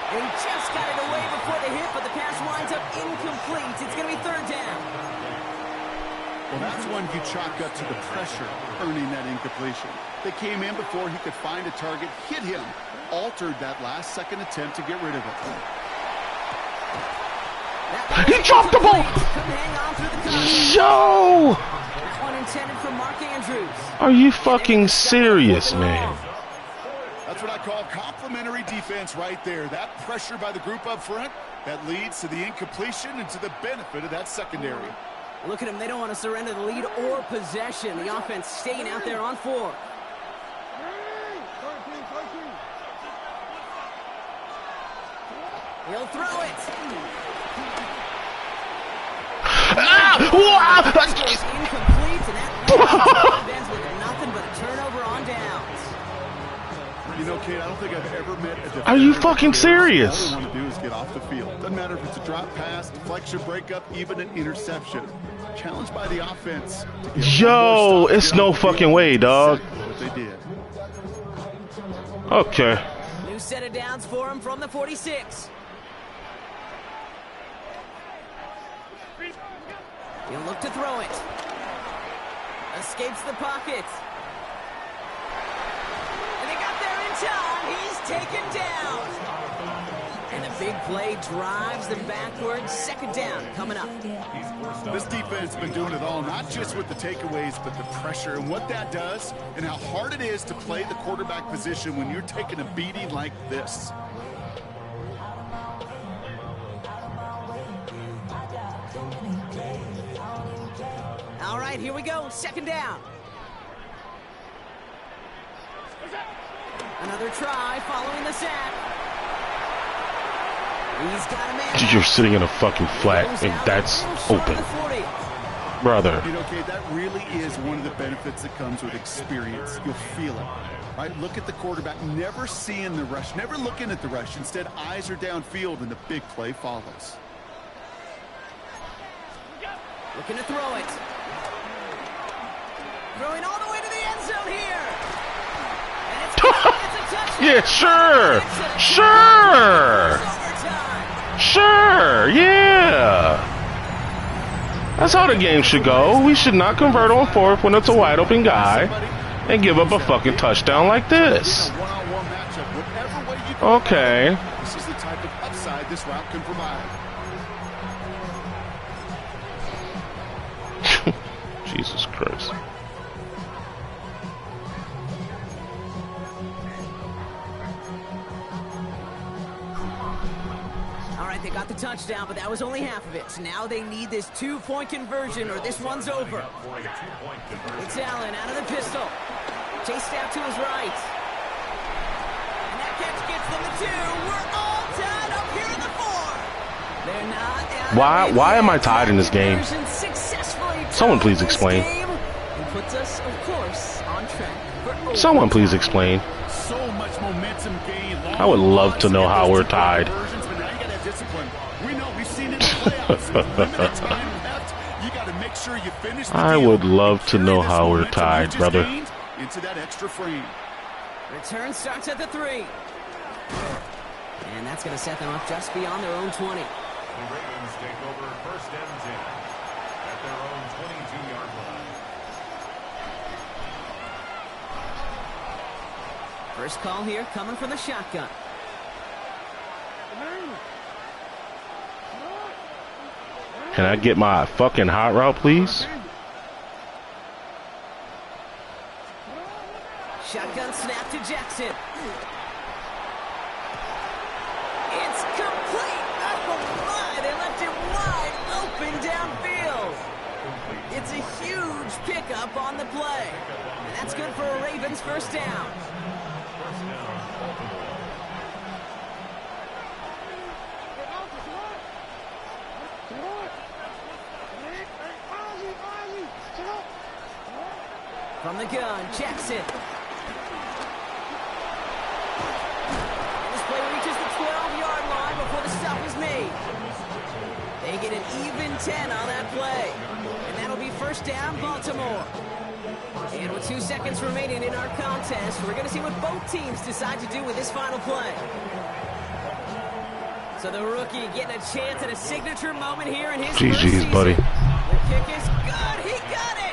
And he just got it away before the hit, but the pass winds up incomplete. It's going to be 3rd down. Well, that's one you chalk up to the pressure earning that incompletion. They came in before he could find a target, hit him, altered that last 2nd attempt to get rid of it. He dropped the ball. Yo! That one intended for Mark Andrews. Are you fucking serious, man? That's what I call complimentary defense right there. That pressure by the group up front, that leads to the incompletion and to the benefit of that secondary. Look at him. They don't want to surrender the lead or possession. The offense staying out there on 4. He'll throw it. It's incomplete, and that ends with nothing but a turnover on downs. You know, Kate, I don't think I've ever met a defender. Are you fucking serious? All they want to do is get off the field. Doesn't matter if it's a drop pass, deflection, breakup, even an interception. Challenged by the offense. Yo, it's no fucking way, dog. What they did. Okay. New set of downs for him from the 46. He'll look to throw it. Escapes the pocket. And they got there in time. He's taken down. And the big play drives them backwards. 2nd down coming up. This defense has been doing it all, not just with the takeaways, but the pressure and what that does and how hard it is to play the quarterback position when you're taking a beating like this. All right, here we go. 2nd down. Another try following the sack. He's got a man. You're sitting in a fucking flat, and that's open. Brother. You know, Kate, that really is one of the benefits that comes with experience. You'll feel it. Right? Look at the quarterback, never seeing the rush, never looking at the rush. Instead, eyes are downfield, and the big play follows. Looking to throw it. Throwing all the way to the end zone here. And it's a touchdown. Yeah, sure. Sure. Sure, yeah. That's how the game should go. We should not convert on 4th when it's a wide open guy and give up a fucking touchdown like this. Okay. You see is the type of upside this route can provide. Jesus Christ. All right, they got the touchdown, but that was only half of it. So now they need this two-point conversion or this one's over. It's Allen out of the pistol. Chased out to his right. And that catch gets them the 2. We're all tied up here in the 4. They're not. Why am I tied in this game? Someone please explain. And puts us, of course, on track. Someone please explain. So much momentum gain. I would love to know how we're tied. We know we've seen it in the playoffs. Limited time left. You got to make sure you finish the I deal. would love to know how we're tied, brother. Into that extra frame. Return starts at the 3. And that's going to set them up just beyond their own 20. The Ravens take over first and 10 at their own 22-yard line. First call here coming from the shotgun. Can I get my fucking hot route, please? Shotgun snap to Jackson. It's complete. Oh my, they left it wide open downfield. It's a huge pickup on the play. And that's good for a Ravens first down. From the gun, Jackson. And this play reaches the 12-yard line before the stop is made. They get an even 10 on that play. And that'll be first down, Baltimore. And with 2 seconds remaining in our contest, we're going to see what both teams decide to do with this final play. So the rookie getting a chance at a signature moment here in his first season. buddy. The kick is good. He got it.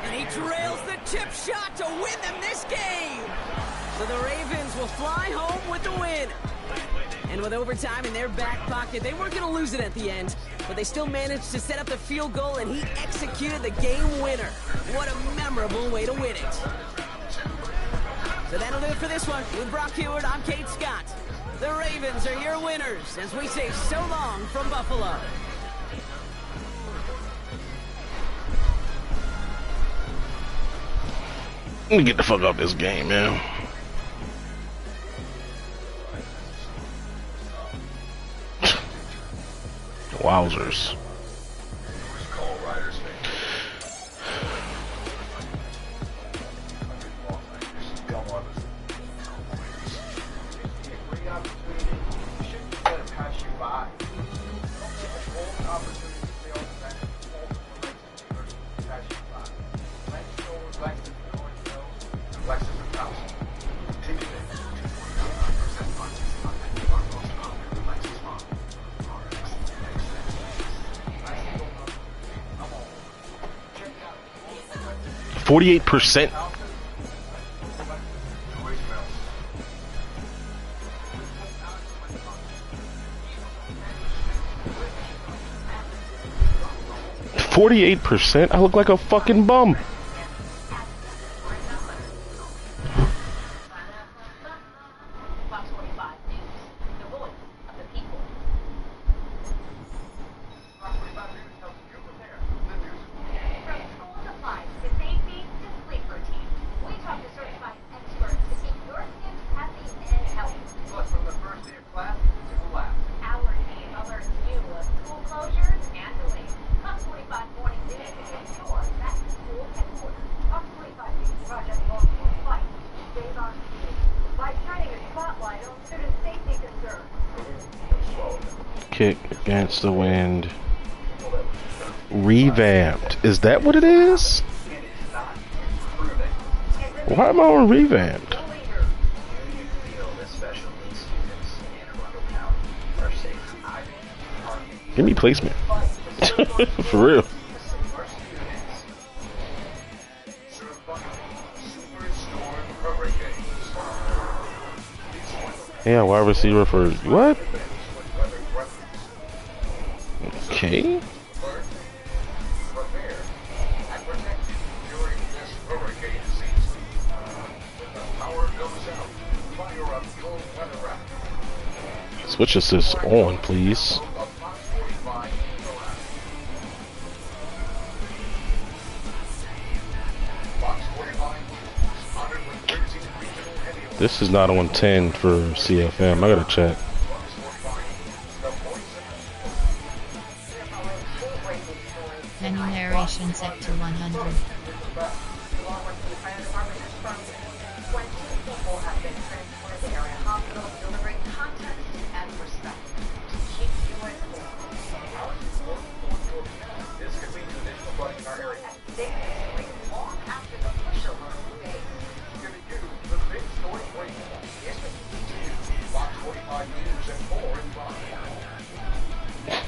And he drills the chip shot to win them this game. So the Ravens will fly home with the win. And with overtime in their back pocket, they weren't going to lose it at the end, but they still managed to set up the field goal, and he executed the game winner. What a memorable way to win it. So that'll do it for this one. With Brock Heward, I'm Kate Scott. The Ravens are your winners as we say so long from Buffalo. Let me get the fuck out this game, man. Wowzers. 48%. %? I look like a fucking bum. Kick against the wind. Revamped. Is that what it is? Why am I on revamped? Give me placement. For real. Yeah, wide receiver for what? Okay. Switch assist on, please. This is not on 10 for CFM. I gotta check. Menu narration set to 100.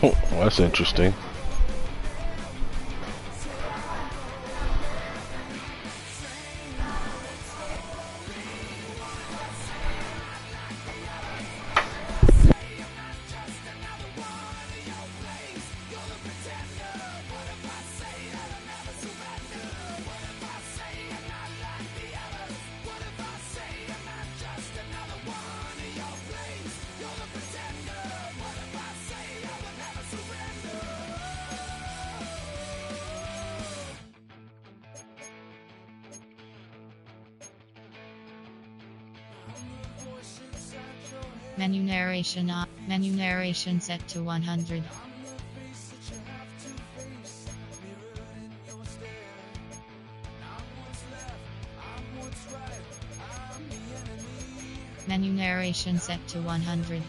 Oh, that's interesting. Menu narration on. Menu narration set to 100. Menu narration set to 100.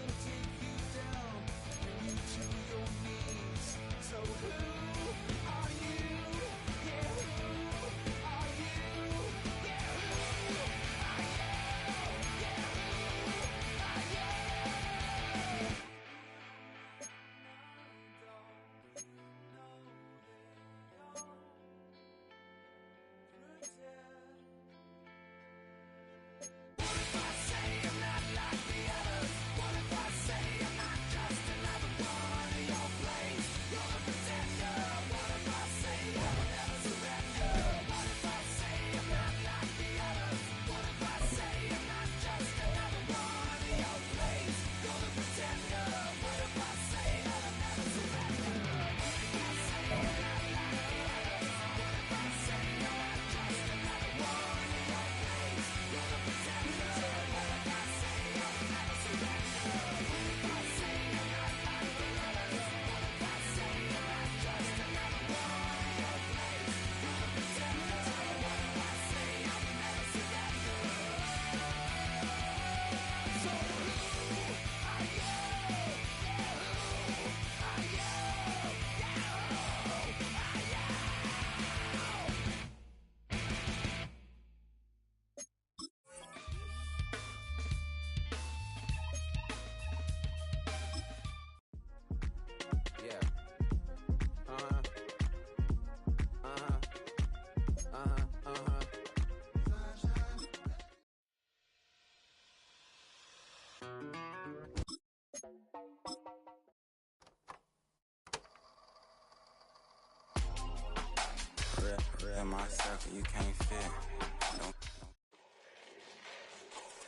In my circle, you can't fit.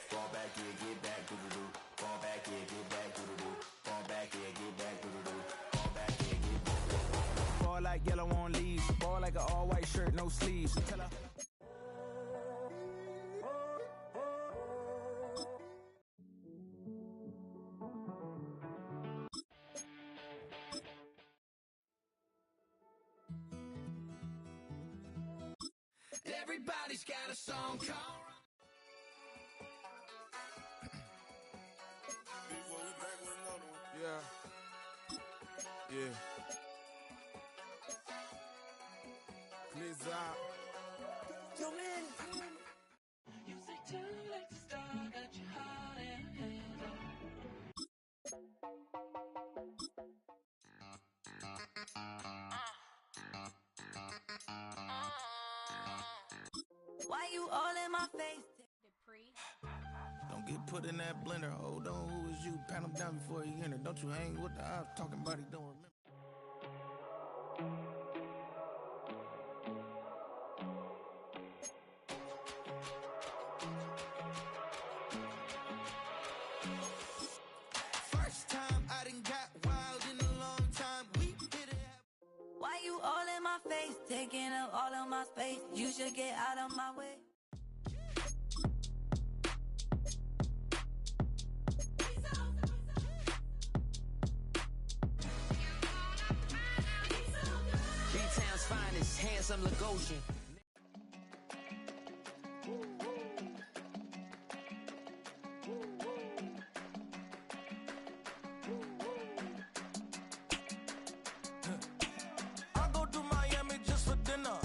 Fall back, yeah, get back, doo-doo-doo. Fall back, yeah, get back, doo-doo-doo. Fall back, yeah, get back, doo-doo-doo. Fall back, yeah, get back. Fall like yellow on leaves. Fall like an all-white shirt, no sleeves. Tell her. Everybody's got a song called. Yeah. Please out. Yo, man. You say too late to start, got your heart in hand. Why you all in my face? get put in that blender. Hold on, who is you? Pat him down before he enter. Don't you hang with the ops talking about he don't remember. First time I done got wild in a long time. We did it. Why you all in my face, taking up all of my space? You should get out of my way. B-Town's finest, handsome Lagosian. I go to Miami just for dinner.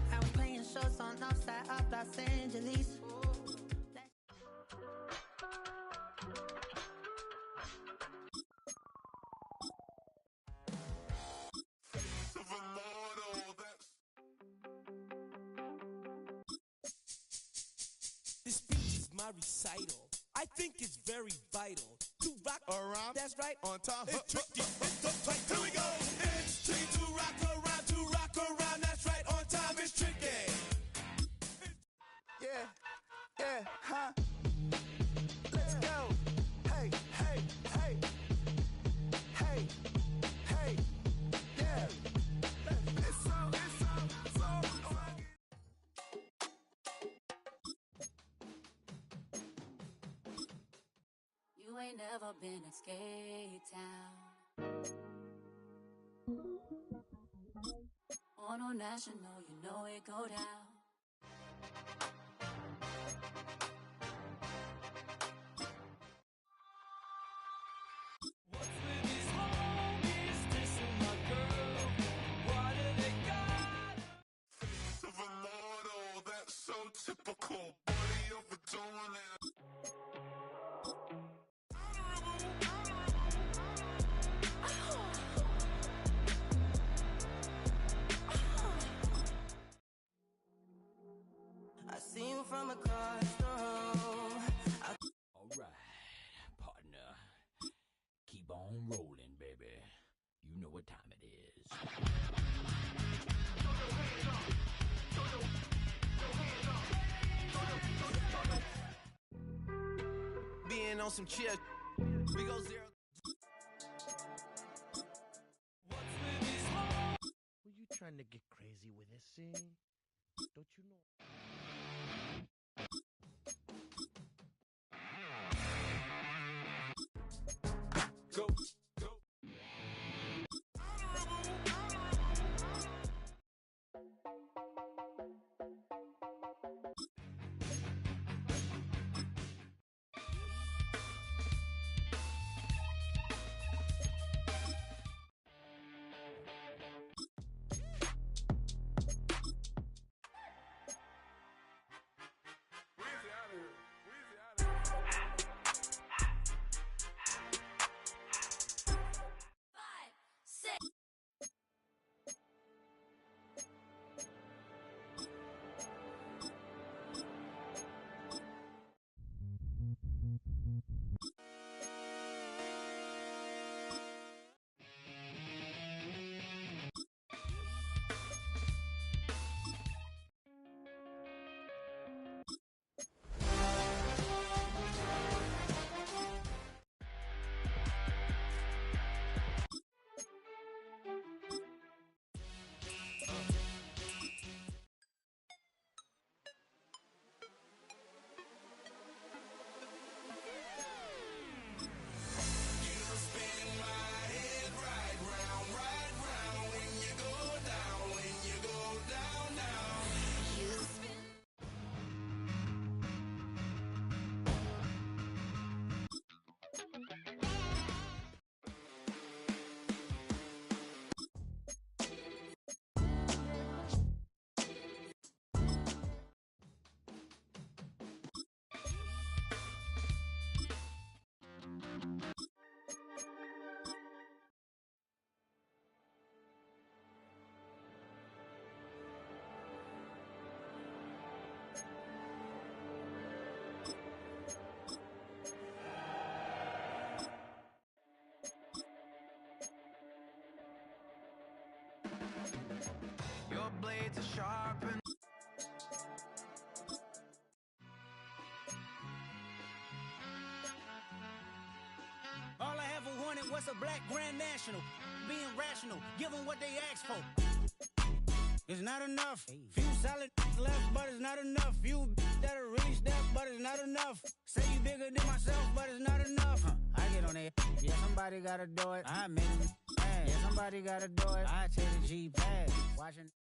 I was playing shows on outside of Los Angeles. This speech is my recital. I think it's very vital to rock around. That's right, on time. It's tricky. It's the tight. Here we go. It's tricky to rock around. To rock around. That's right, on time. It's tricky. Yeah, huh? Let's go. Hey, hey, hey. Hey, hey, yeah. It's so. You ain't never been in Skate Town. On a national, you know it go down. What's with these homies dissing my girl? Why do they got Of a model that's so typical. Body overdoing it. I see you from across the room. Alright, partner. Keep on rolling, baby. You know what time it is. Being on some chill. We go zero. What's with these homies? Were you trying to get crazy with this scene? Don't you know? Go, go. blades are sharpened. All I ever wanted was a black Grand National. Being rational, give them what they ask for. It's not enough. Few solid left, but it's not enough. Few that'll really step, but it's not enough. Say you bigger than myself, but it's not enough. I get on it. Yeah, somebody gotta do it. I made it. Yeah, somebody gotta do it. I take the G-Pad. Watching.